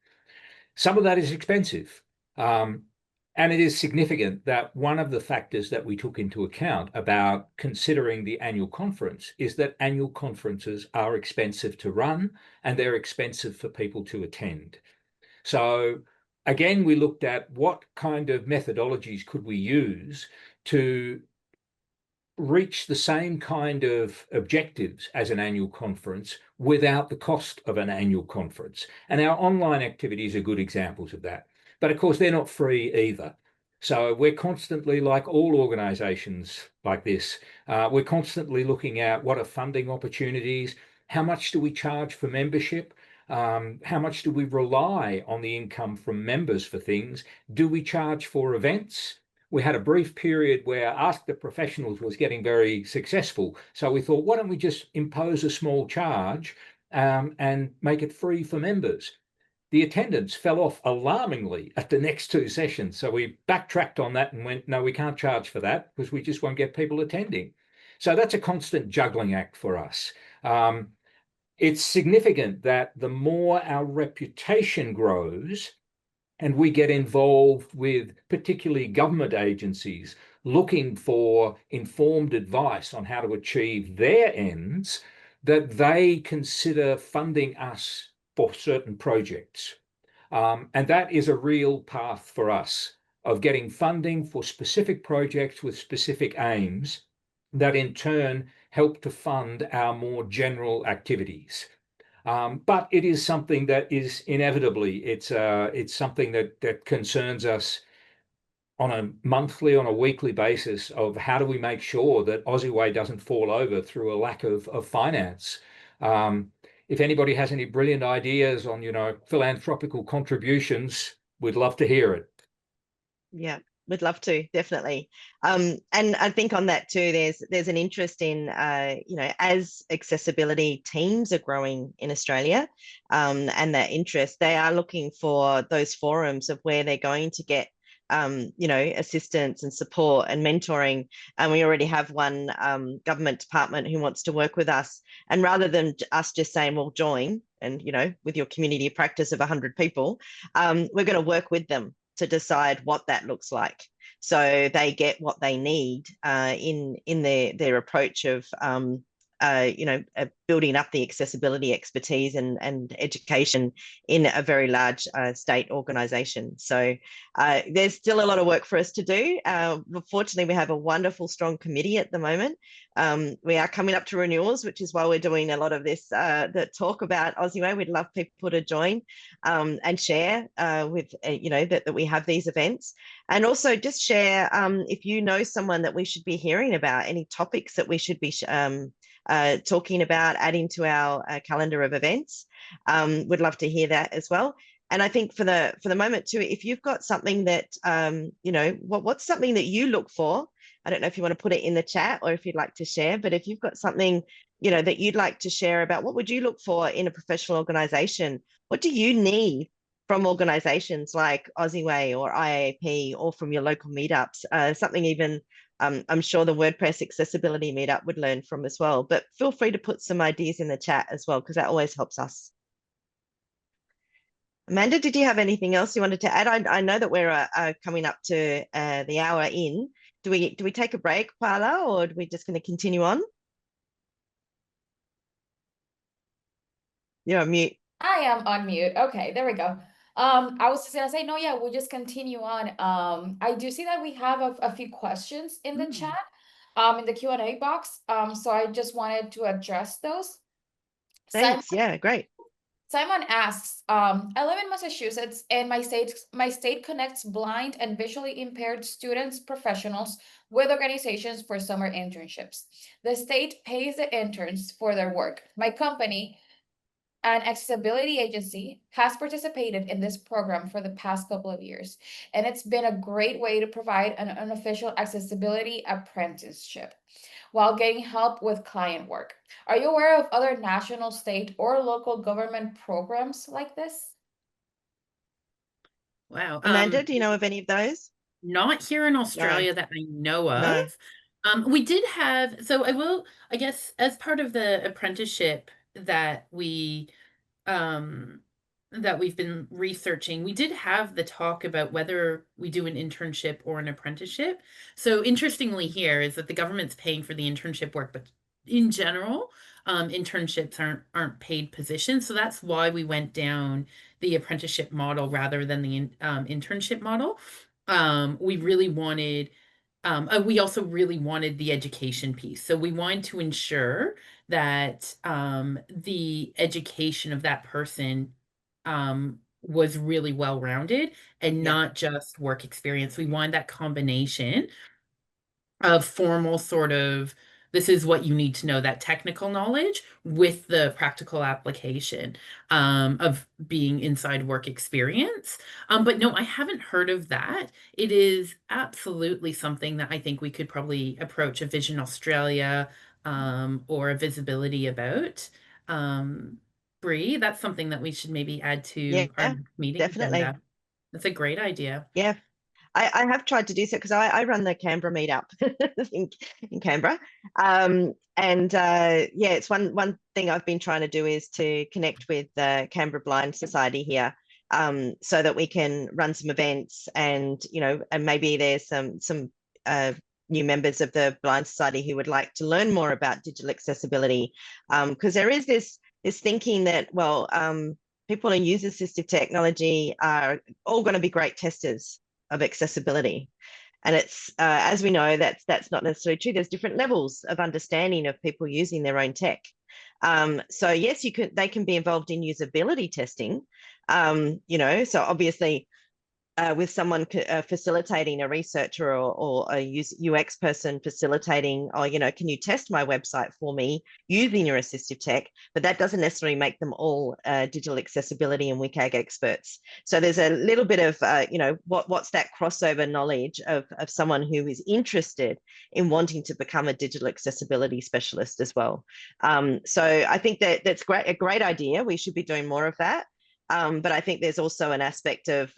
Some of that is expensive. And it is significant that one of the factors that we took into account about considering the annual conference is that annual conferences are expensive to run and they're expensive for people to attend. So again, we looked at what kind of methodologies could we use to reach the same kind of objectives as an annual conference without the cost of an annual conference. And our online activities are good examples of that. But of course, they're not free either. So we're constantly, like all organizations like this, we're constantly looking at what are funding opportunities, how much do we charge for membership, how much do we rely on the income from members for things, do we charge for events? We had a brief period where Ask the Professionals was getting very successful. So we thought, why don't we just impose a small charge and make it free for members? The attendance fell off alarmingly at the next two sessions. So we backtracked on that and went, no, we can't charge for that because we just won't get people attending. So that's a constant juggling act for us. It's significant that the more our reputation grows, and we get involved with particularly government agencies looking for informed advice on how to achieve their ends, that they consider funding us for certain projects. And that is a real path for us of getting funding for specific projects with specific aims that in turn help to fund our more general activities. But it is something that is inevitably, it's something that concerns us on a monthly, on a weekly basis of how do we make sure that OzeWai doesn't fall over through a lack of finance. If anybody has any brilliant ideas on, philanthropical contributions, we'd love to hear it. Yeah, we'd love to, definitely. And I think on that too, there's an interest in, as accessibility teams are growing in Australia, and that interest, they are looking for those forums of where they're going to get, assistance and support and mentoring. And we already have one government department who wants to work with us. And rather than us just saying, well, join, and, with your community of practice of 100 people, we're going to work with them to decide what that looks like, so they get what they need in their approach of building up the accessibility expertise and education in a very large state organisation. So there's still a lot of work for us to do. Fortunately, we have a wonderful, strong committee at the moment. We are coming up to renewals, which is why we're doing a lot of this the talk about OzeWai. We'd love people to join and share with, that we have these events. And also just share if you know someone that we should be hearing about, any topics that we should be talking about, adding to our calendar of events. We'd love to hear that as well. And I think for the moment too, if you've got something that, what's something that you look for? I don't know if you want to put it in the chat or if you'd like to share, but if you've got something, that you'd like to share about, what would you look for in a professional organization? What do you need from organizations like OzeWai or IAP or from your local meetups? Something even I'm sure the WordPress accessibility meetup would learn from as well. But feel free to put some ideas in the chat as well, because that always helps us. Amanda, did you have anything else you wanted to add? I know that we're coming up to the hour in. Do we take a break, Paula, or are we just going to continue on? You're on mute. I am on mute. Okay, there we go. I was just gonna say, no, yeah, we'll just continue on. I do see that we have a few questions in the chat, in the Q&A box. So I just wanted to address those. Thanks. Yeah, great. Simon asks, I live in Massachusetts and my state connects blind and visually impaired students, professionals with organizations for summer internships. The state pays the interns for their work. My company, an accessibility agency, has participated in this program for the past couple of years, and it's been a great way to provide an unofficial accessibility apprenticeship while getting help with client work. Are you aware of other national, state, or local government programs like this? Wow. Amanda, do you know of any of those? Not here in Australia that I know of. No. We did have, so I guess as part of the apprenticeship that we that we've been researching, we did have the talk about whether we do an internship or an apprenticeship. So interestingly here is that the government's paying for the internship work, but in general, internships aren't paid positions. So that's why we went down the apprenticeship model rather than the internship model. We really wanted we also really wanted the education piece. So we wanted to ensure that the education of that person was really well-rounded and Yeah. not just work experience. We wanted that combination of formal sort of, this is what you need to know, that technical knowledge with the practical application of being inside work experience. But no, I haven't heard of that. It is absolutely something that I think we could probably approach a Vision Australia or a visibility about. Bree, that's something that we should maybe add to our Yeah, meeting definitely. agenda. That's a great idea. Yeah. I have tried to do so because I run the Canberra meetup in Canberra. Yeah, it's one thing I've been trying to do is to connect with the Canberra Blind Society here, so that we can run some events and, and maybe there's some new members of the Blind Society who would like to learn more about digital accessibility. Because there is this thinking that, well, people who use assistive technology are all going to be great testers of accessibility. And it's as we know, that's not necessarily true. There's different levels of understanding of people using their own tech. So yes, they can be involved in usability testing. So obviously with someone facilitating, a researcher or a UX person facilitating, can you test my website for me using your assistive tech? But that doesn't necessarily make them all digital accessibility and WCAG experts. So there's a little bit of, what's that crossover knowledge of someone who is interested in wanting to become a digital accessibility specialist as well. So I think that's a great idea. We should be doing more of that. But I think there's also an aspect of,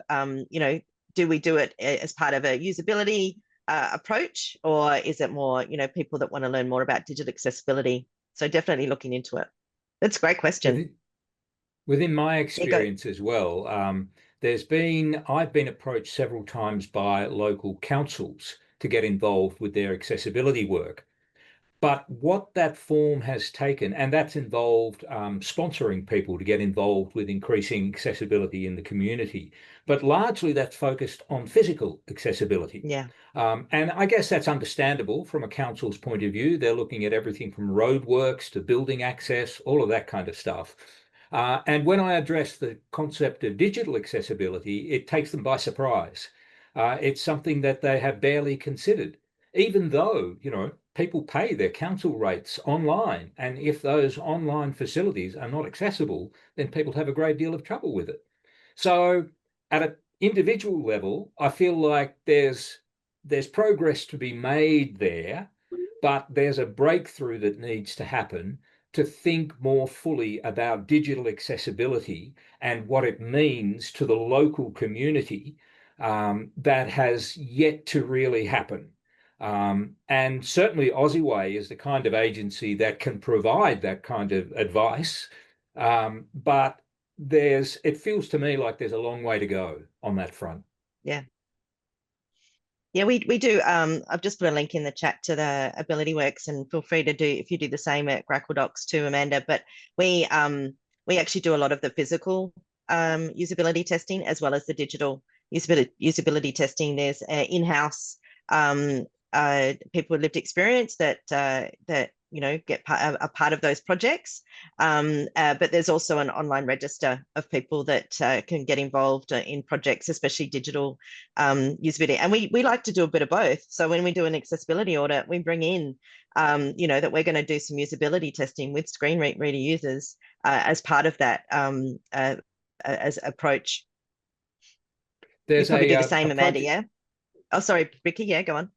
do we do it as part of a usability approach, or is it more, people that want to learn more about digital accessibility? So definitely looking into it. That's a great question. Within my experience as well, I've been approached several times by local councils to get involved with their accessibility work. But what that form has taken, and that's involved sponsoring people to get involved with increasing accessibility in the community, but largely that's focused on physical accessibility. Yeah. And I guess that's understandable from a council's point of view. They're looking at everything from roadworks to building access, all of that kind of stuff. And when I address the concept of digital accessibility, it takes them by surprise. It's something that they have barely considered, even though, people pay their council rates online. And if those online facilities are not accessible, then people have a great deal of trouble with it. So at an individual level, I feel like there's progress to be made there, but there's a breakthrough that needs to happen to think more fully about digital accessibility and what it means to the local community, that has yet to really happen. And certainly OzeWai is the kind of agency that can provide that kind of advice. But it feels to me like there's a long way to go on that front. Yeah. Yeah, we do. I've just put a link in the chat to the Ability Works, and feel free to if you do the same at Grackle Docs too, Amanda. But we actually do a lot of the physical usability testing as well as the digital usability testing. There's in-house people with lived experience that get a part of those projects. But there's also an online register of people that can get involved in projects, especially digital usability. And we like to do a bit of both. So when we do an accessibility audit, we bring in, that we're going to do some usability testing with screen reader users as part of that as approach. There's you probably do the same, Amanda, yeah? Oh, sorry, Ricky, yeah, go on.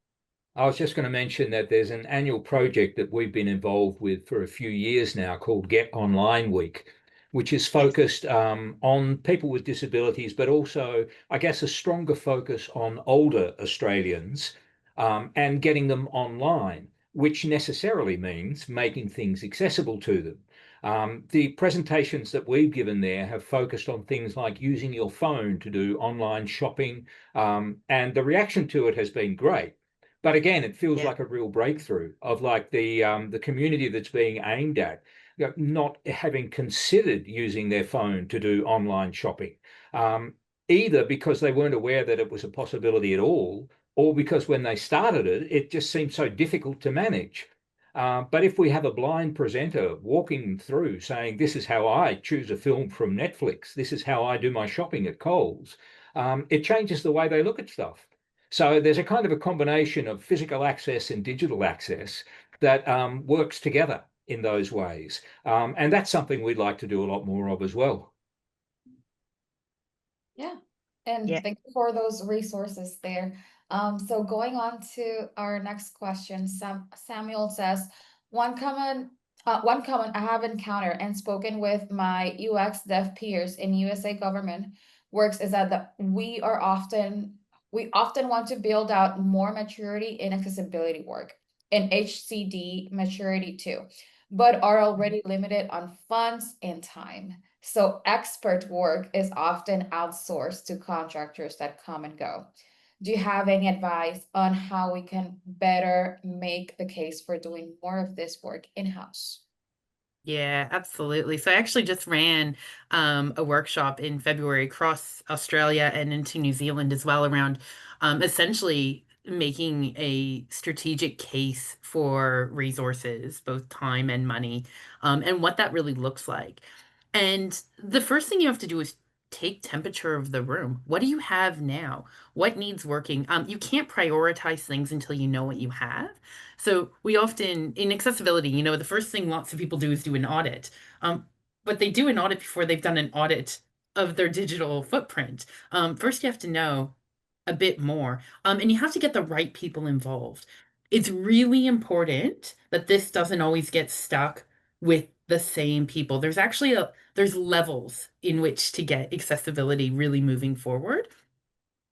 I was just going to mention that there's an annual project that we've been involved with for a few years now called Get Online Week, which is focused on people with disabilities, but also, I guess, a stronger focus on older Australians, and getting them online, which necessarily means making things accessible to them. The presentations that we've given there have focused on things like using your phone to do online shopping, and the reaction to it has been great. But again, it feels Yeah. like a real breakthrough of like the community that's being aimed at, not having considered using their phone to do online shopping, either because they weren't aware that it was a possibility at all, or because when they started it, it just seemed so difficult to manage. But if we have a blind presenter walking them through saying, this is how I choose a film from Netflix, this is how I do my shopping at Coles, it changes the way they look at stuff. So there's a kind of a combination of physical access and digital access that works together in those ways. And that's something we'd like to do a lot more of as well. Yeah, and Yeah. thank you for those resources there. So going on to our next question, Samuel says, one common I have encountered and spoken with my UX dev peers in USA government works is that we often want to build out more maturity in accessibility work, in HCD maturity too, but are already limited on funds and time. So expert work is often outsourced to contractors that come and go. Do you have any advice on how we can better make the case for doing more of this work in-house? Yeah, absolutely. So I actually just ran a workshop in February across Australia and into New Zealand as well around essentially making a strategic case for resources, both time and money, and what that really looks like. And the first thing you have to do is take temperature of the room. What do you have now? What needs working? You can't prioritize things until you know what you have. So we often, in accessibility, the first thing lots of people do is do an audit. But they do an audit before they've done an audit of their digital footprint. First, you have to know a bit more, and you have to get the right people involved. It's really important that this doesn't always get stuck with the same people. There's levels in which to get accessibility really moving forward.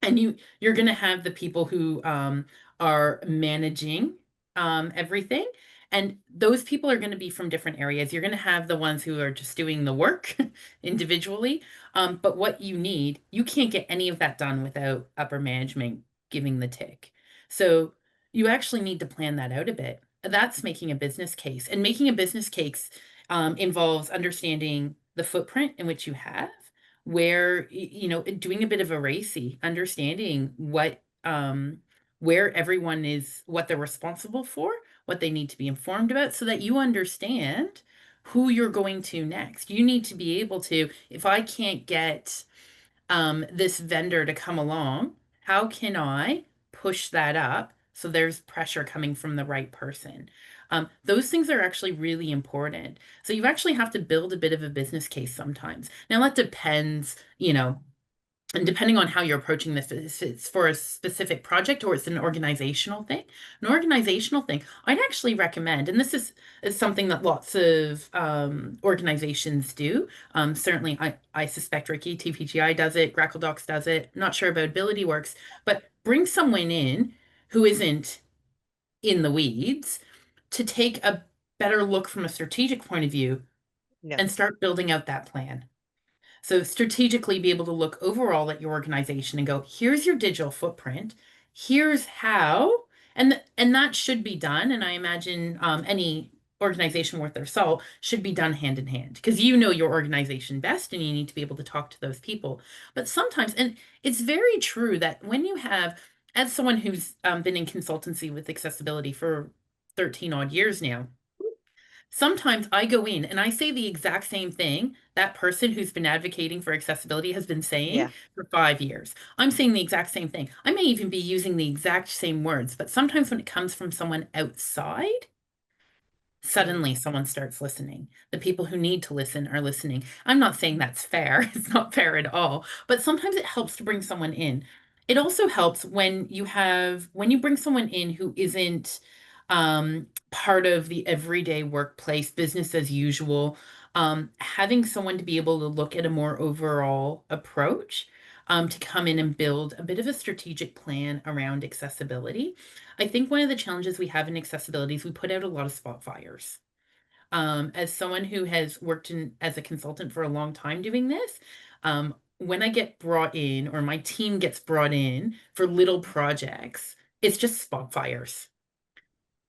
And you're going to have the people who are managing everything, and those people are going to be from different areas. You're going to have the ones who are just doing the work individually, but what you can't get any of that done without upper management giving the tick. So you actually need to plan that out a bit. That's making a business case, and making a business case involves understanding the footprint in which you have, where doing a bit of a racy, understanding where everyone is, what they're responsible for, what they need to be informed about, so that you understand who you're going to next. You need to be able to, if I can't get this vendor to come along, how can I push that up so there's pressure coming from the right person? Those things are actually really important. So you actually have to build a bit of a business case sometimes. Now that depends, and depending on how you're approaching this, if it's for a specific project or it's an organizational thing. An organizational thing, I'd actually recommend, and this is something that lots of organizations do. Certainly, I suspect Ricky, TPGI does it, GrackleDocs does it. Not sure about AbilityWorks, but bring someone in who isn't in the weeds to take a better look from a strategic point of view Yeah. and start building out that plan. So strategically be able to look overall at your organization and go, here's your digital footprint. Here's how, and that should be done. And I imagine any organization worth their salt should be done hand in hand, because you know your organization best and you need to be able to talk to those people. But sometimes, and it's very true that when you have, as someone who's been in consultancy with accessibility for 13 odd years now, sometimes I go in and I say the exact same thing that person who's been advocating for accessibility has been saying Yeah. for 5 years. I'm saying the exact same thing. I may even be using the exact same words, but sometimes when it comes from someone outside, suddenly someone starts listening. The people who need to listen are listening. I'm not saying that's fair. It's not fair at all. But sometimes it helps to bring someone in. It also helps when you bring someone in who isn't part of the everyday workplace, business as usual, having someone to be able to look at a more overall approach, to come in and build a bit of a strategic plan around accessibility. I think one of the challenges we have in accessibility is we put out a lot of spot fires. As someone who has worked as a consultant for a long time doing this, when I get brought in or my team gets brought in for little projects, it's just spot fires.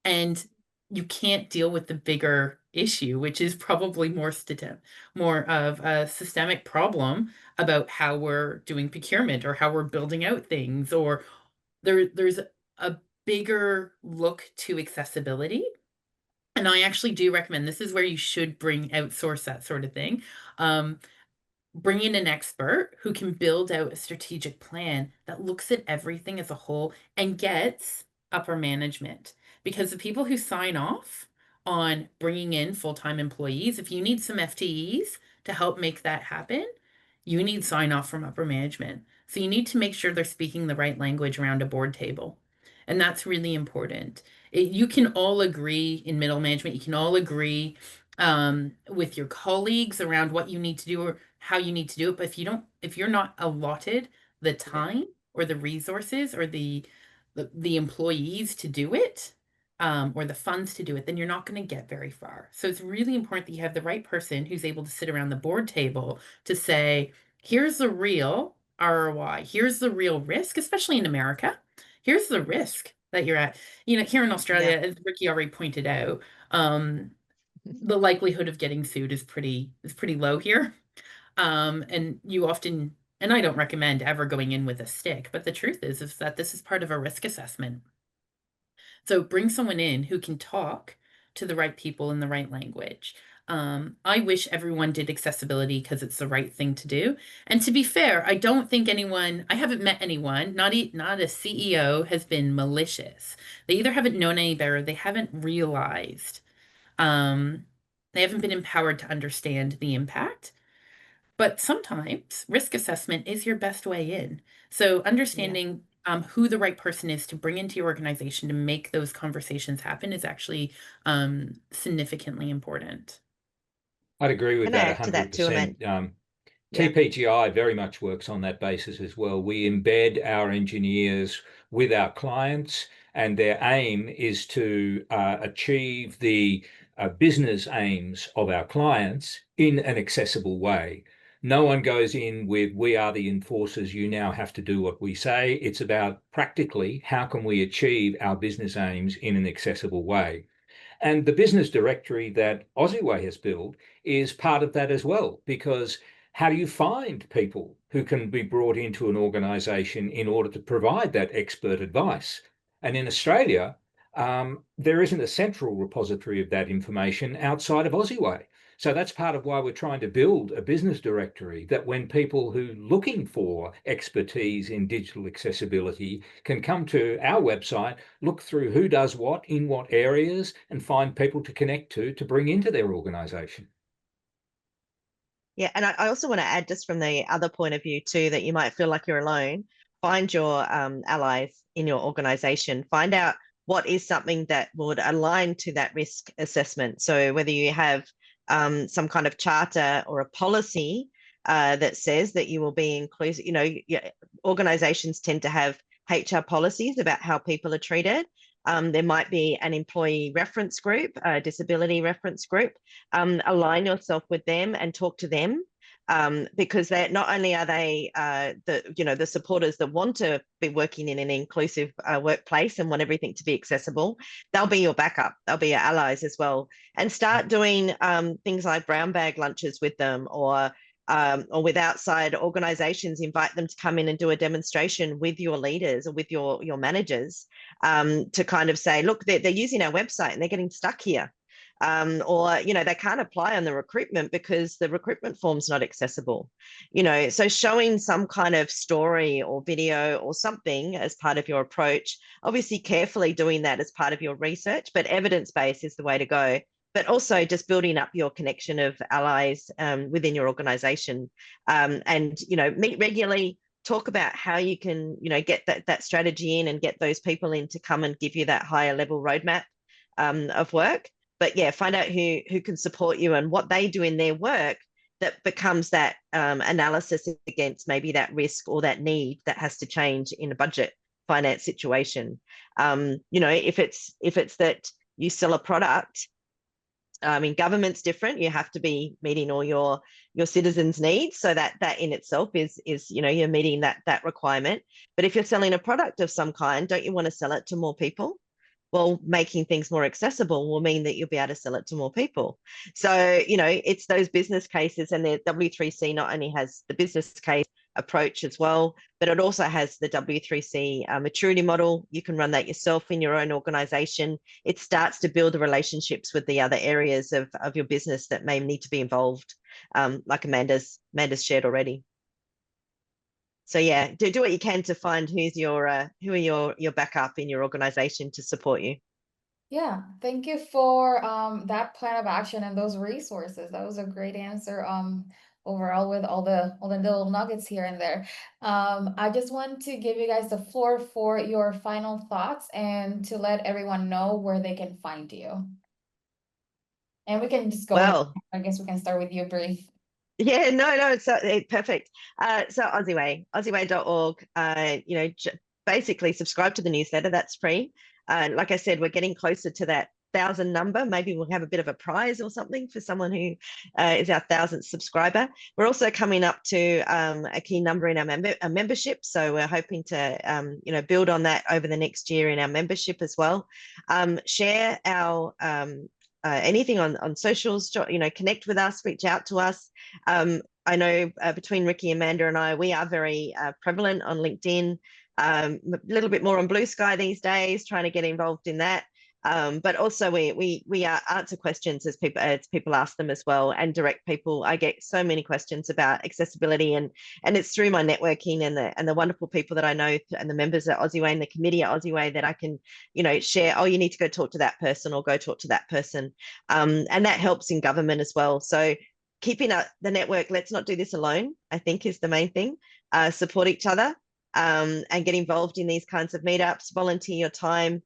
And you can't deal with the bigger issue, which is probably more of a systemic problem about how we're doing procurement or how we're building out things, or there's a bigger look to accessibility. And I actually do recommend, this is where you should outsource that sort of thing. Bring in an expert who can build out a strategic plan that looks at everything as a whole and gets upper management. Because the people who sign off on bringing in full-time employees, if you need some FTEs to help make that happen, you need sign off from upper management. So you need to make sure they're speaking the right language around a board table. And that's really important. You can all agree in middle management, you can all agree with your colleagues around what you need to do or how you need to do it. But if you're not allotted the time or the resources or the employees to do it, or the funds to do it, then you're not going to get very far. So it's really important that you have the right person who's able to sit around the board table to say, here's the real ROI, here's the real risk, especially in America. Here's the risk that you're at. Here in Australia, as Ricky already pointed out, the likelihood of getting sued is pretty low here. And you often, and I don't recommend ever going in with a stick, but the truth is that this is part of a risk assessment. So bring someone in who can talk to the right people in the right language. I wish everyone did accessibility because it's the right thing to do. And to be fair, I haven't met anyone, not a CEO has been malicious. They either haven't known any better, they haven't realized, they haven't been empowered to understand the impact. But sometimes risk assessment is your best way in. So understanding who the right person is to bring into your organization to make those conversations happen is actually significantly important. I'd agree with Can I that add to that too, 100%. Yeah. TPGI very much works on that basis as well. We embed our engineers with our clients, and their aim is to achieve the business aims of our clients in an accessible way. No one goes in with, we are the enforcers, you now have to do what we say. It's about practically, how can we achieve our business aims in an accessible way? And the business directory that OzeWai has built is part of that as well, because how do you find people who can be brought into an organisation in order to provide that expert advice? And in Australia, there isn't a central repository of that information outside of OzeWai. So that's part of why we're trying to build a business directory, that when people who are looking for expertise in digital accessibility can come to our website, look through who does what in what areas, and find people to connect to bring into their organisation. Yeah, and I also want to add, just from the other point of view too, that you might feel like you're alone. Find your allies in your organization. Find out what is something that would align to that risk assessment. So whether you have some kind of charter or a policy that says that you will be inclusive, organizations tend to have HR policies about how people are treated. There might be an employee reference group, a disability reference group. Align yourself with them and talk to them, because they're not only are they the supporters that want to be working in an inclusive workplace and want everything to be accessible, they'll be your backup. They'll be your allies as well. And start doing things like brown bag lunches with them, or with outside organizations. Invite them to come in and do a demonstration with your leaders or with your managers, to kind of say, look, they're using our website and they're getting stuck here. Or they can't apply on the recruitment because the recruitment form's not accessible. So showing some kind of story or video or something as part of your approach, obviously carefully doing that as part of your research, but evidence-based is the way to go. But also just building up your connection of allies within your organization, and meet regularly, talk about how you can get that strategy in and get those people in to come and give you that higher level roadmap of work. But yeah, find out who can support you and what they do in their work that becomes that analysis against maybe that risk or that need that has to change in a budget finance situation. If it's that you sell a product I mean, government's different. You have to be meeting all your citizens' needs. So that in itself is you're meeting that requirement. But if you're selling a product of some kind, don't you want to sell it to more people? Well, making things more accessible will mean that you'll be able to sell it to more people. So, it's those business cases, and the W3C not only has the business case approach as well, but it also has the W3C maturity model. You can run that yourself in your own organization. It starts to build the relationships with the other areas of your business that may need to be involved, like Amanda's shared already. So yeah, do what you can to find who are your backup in your organization to support you. Yeah, thank you for that plan of action and those resources. That was a great answer overall with all the little nuggets here and there. I just want to give you guys the floor for your final thoughts and to let everyone know where they can find you. And we can just go in. Well, I guess we can start with you, Bree. yeah, no, it's perfect. So OzeWai.org, basically subscribe to the newsletter. That's free. Like I said, we're getting closer to that 1,000 number. Maybe we'll have a bit of a prize or something for someone who is our 1,000th subscriber. We're also coming up to a key number in our membership. So we're hoping to, build on that over the next year in our membership as well. Share our anything on socials, connect with us, reach out to us. I know between Ricky, Amanda, and I, we are very prevalent on LinkedIn, a little bit more on Blue Sky these days, trying to get involved in that. But also we answer questions as people ask them as well, and direct people. I get so many questions about accessibility, and it's through my networking and the wonderful people that I know and the members at OzeWai and the committee at OzeWai that I can share. Oh, you need to go talk to that person, or go talk to that person, and that helps in government as well. So keeping up the network. Let's not do this alone, I think, is the main thing. Support each other, and get involved in these kinds of meetups. Volunteer your time.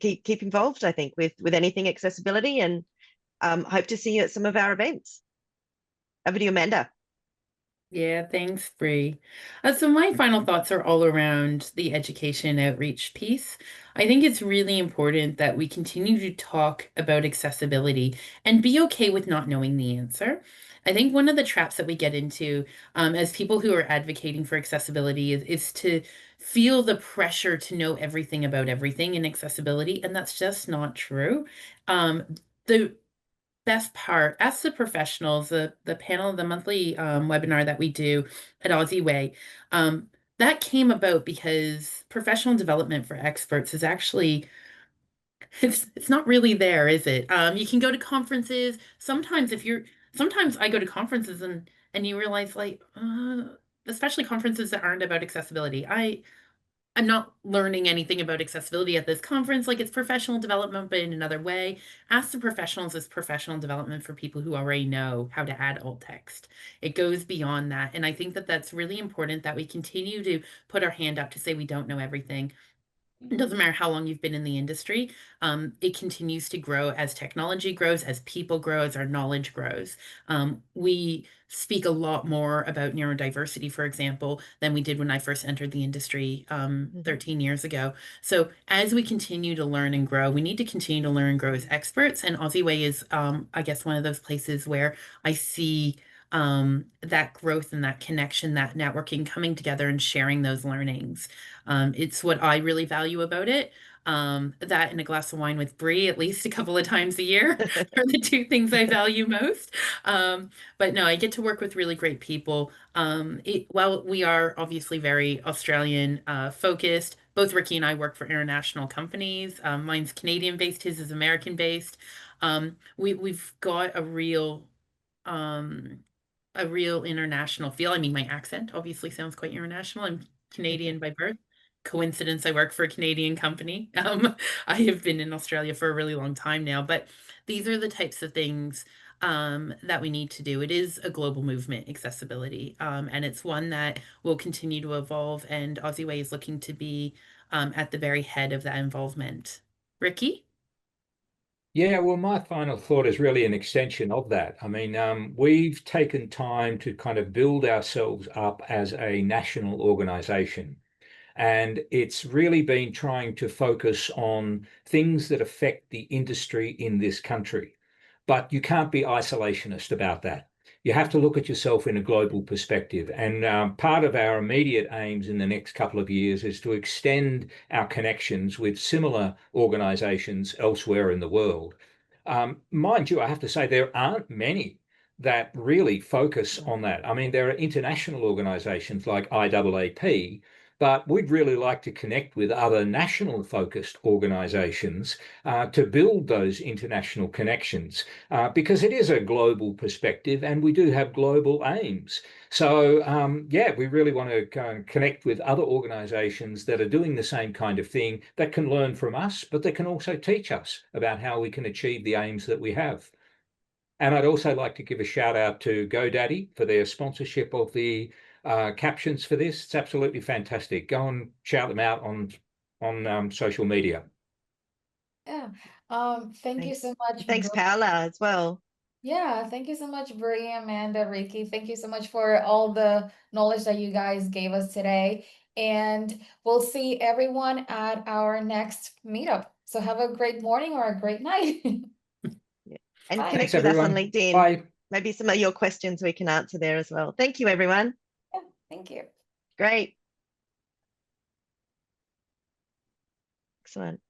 Keep involved, I think, with anything accessibility, and hope to see you at some of our events. Over to you, Amanda. Yeah, thanks, Bree. So my final thoughts are all around the education outreach piece. I think it's really important that we continue to talk about accessibility and be okay with not knowing the answer. I think one of the traps that we get into as people who are advocating for accessibility is to feel the pressure to know everything about everything in accessibility, and that's just not true. The best part, ask the professionals, the panel, the monthly webinar that we do at OzeWai, that came about because professional development for experts is actually it's not really there, is it? You can go to conferences. Sometimes I go to conferences and you realize like, especially conferences that aren't about accessibility. I'm not learning anything about accessibility at this conference. Like, it's professional development, but in another way. Ask the Professionals is professional development for people who already know how to add alt text. It goes beyond that. And I think that that's really important that we continue to put our hand up to say we don't know everything. It doesn't matter how long you've been in the industry. It continues to grow as technology grows, as people grow, as our knowledge grows. We speak a lot more about neurodiversity, for example, than we did when I first entered the industry 13 years ago. So as we continue to learn and grow, we need to continue to learn and grow as experts. And OzeWai is, I guess, one of those places where I see that growth and that connection, that networking coming together and sharing those learnings. It's what I really value about it. That and a glass of wine with Brie at least a couple of times a year are the two things I value most. But no, I get to work with really great people. While we are obviously very Australian focused, both Ricky and I work for international companies. Mine's Canadian based, his is American based. We've got a real international feel. I mean, my accent obviously sounds quite international. I'm Canadian by birth. Coincidence, I work for a Canadian company. I have been in Australia for a really long time now, but these are the types of things that we need to do. It is a global movement, accessibility, and it's one that will continue to evolve, and OzeWai is looking to be at the very head of that involvement. Ricky? Yeah, well, my final thought is really an extension of that. I mean, we've taken time to kind of build ourselves up as a national organization. And it's really been trying to focus on things that affect the industry in this country. But you can't be isolationist about that. You have to look at yourself in a global perspective. And part of our immediate aims in the next couple of years is to extend our connections with similar organizations elsewhere in the world. Mind you, I have to say there aren't many that really focus on that. I mean, there are international organizations like IAAP, but we'd really like to connect with other national focused organizations to build those international connections because it is a global perspective and we do have global aims. So yeah, we really want to connect with other organizations that are doing the same kind of thing that can learn from us, but that can also teach us about how we can achieve the aims that we have. And I'd also like to give a shout out to GoDaddy for their sponsorship of the captions for this. It's absolutely fantastic. Go and shout them out on social media. Yeah. Thank you Thanks. so much. Thanks, Paola, as well. Yeah, thank you so much, Brie, Amanda, Ricky. Thank you so much for all the knowledge that you guys gave us today. And we'll see everyone at our next meetup. So have a great morning or a great night. Yeah. And Bye. connect Thanks, with us on everyone. LinkedIn. Bye. Maybe some of your questions we can answer there as well. Thank you, everyone. Yeah, thank you. Great. Excellent.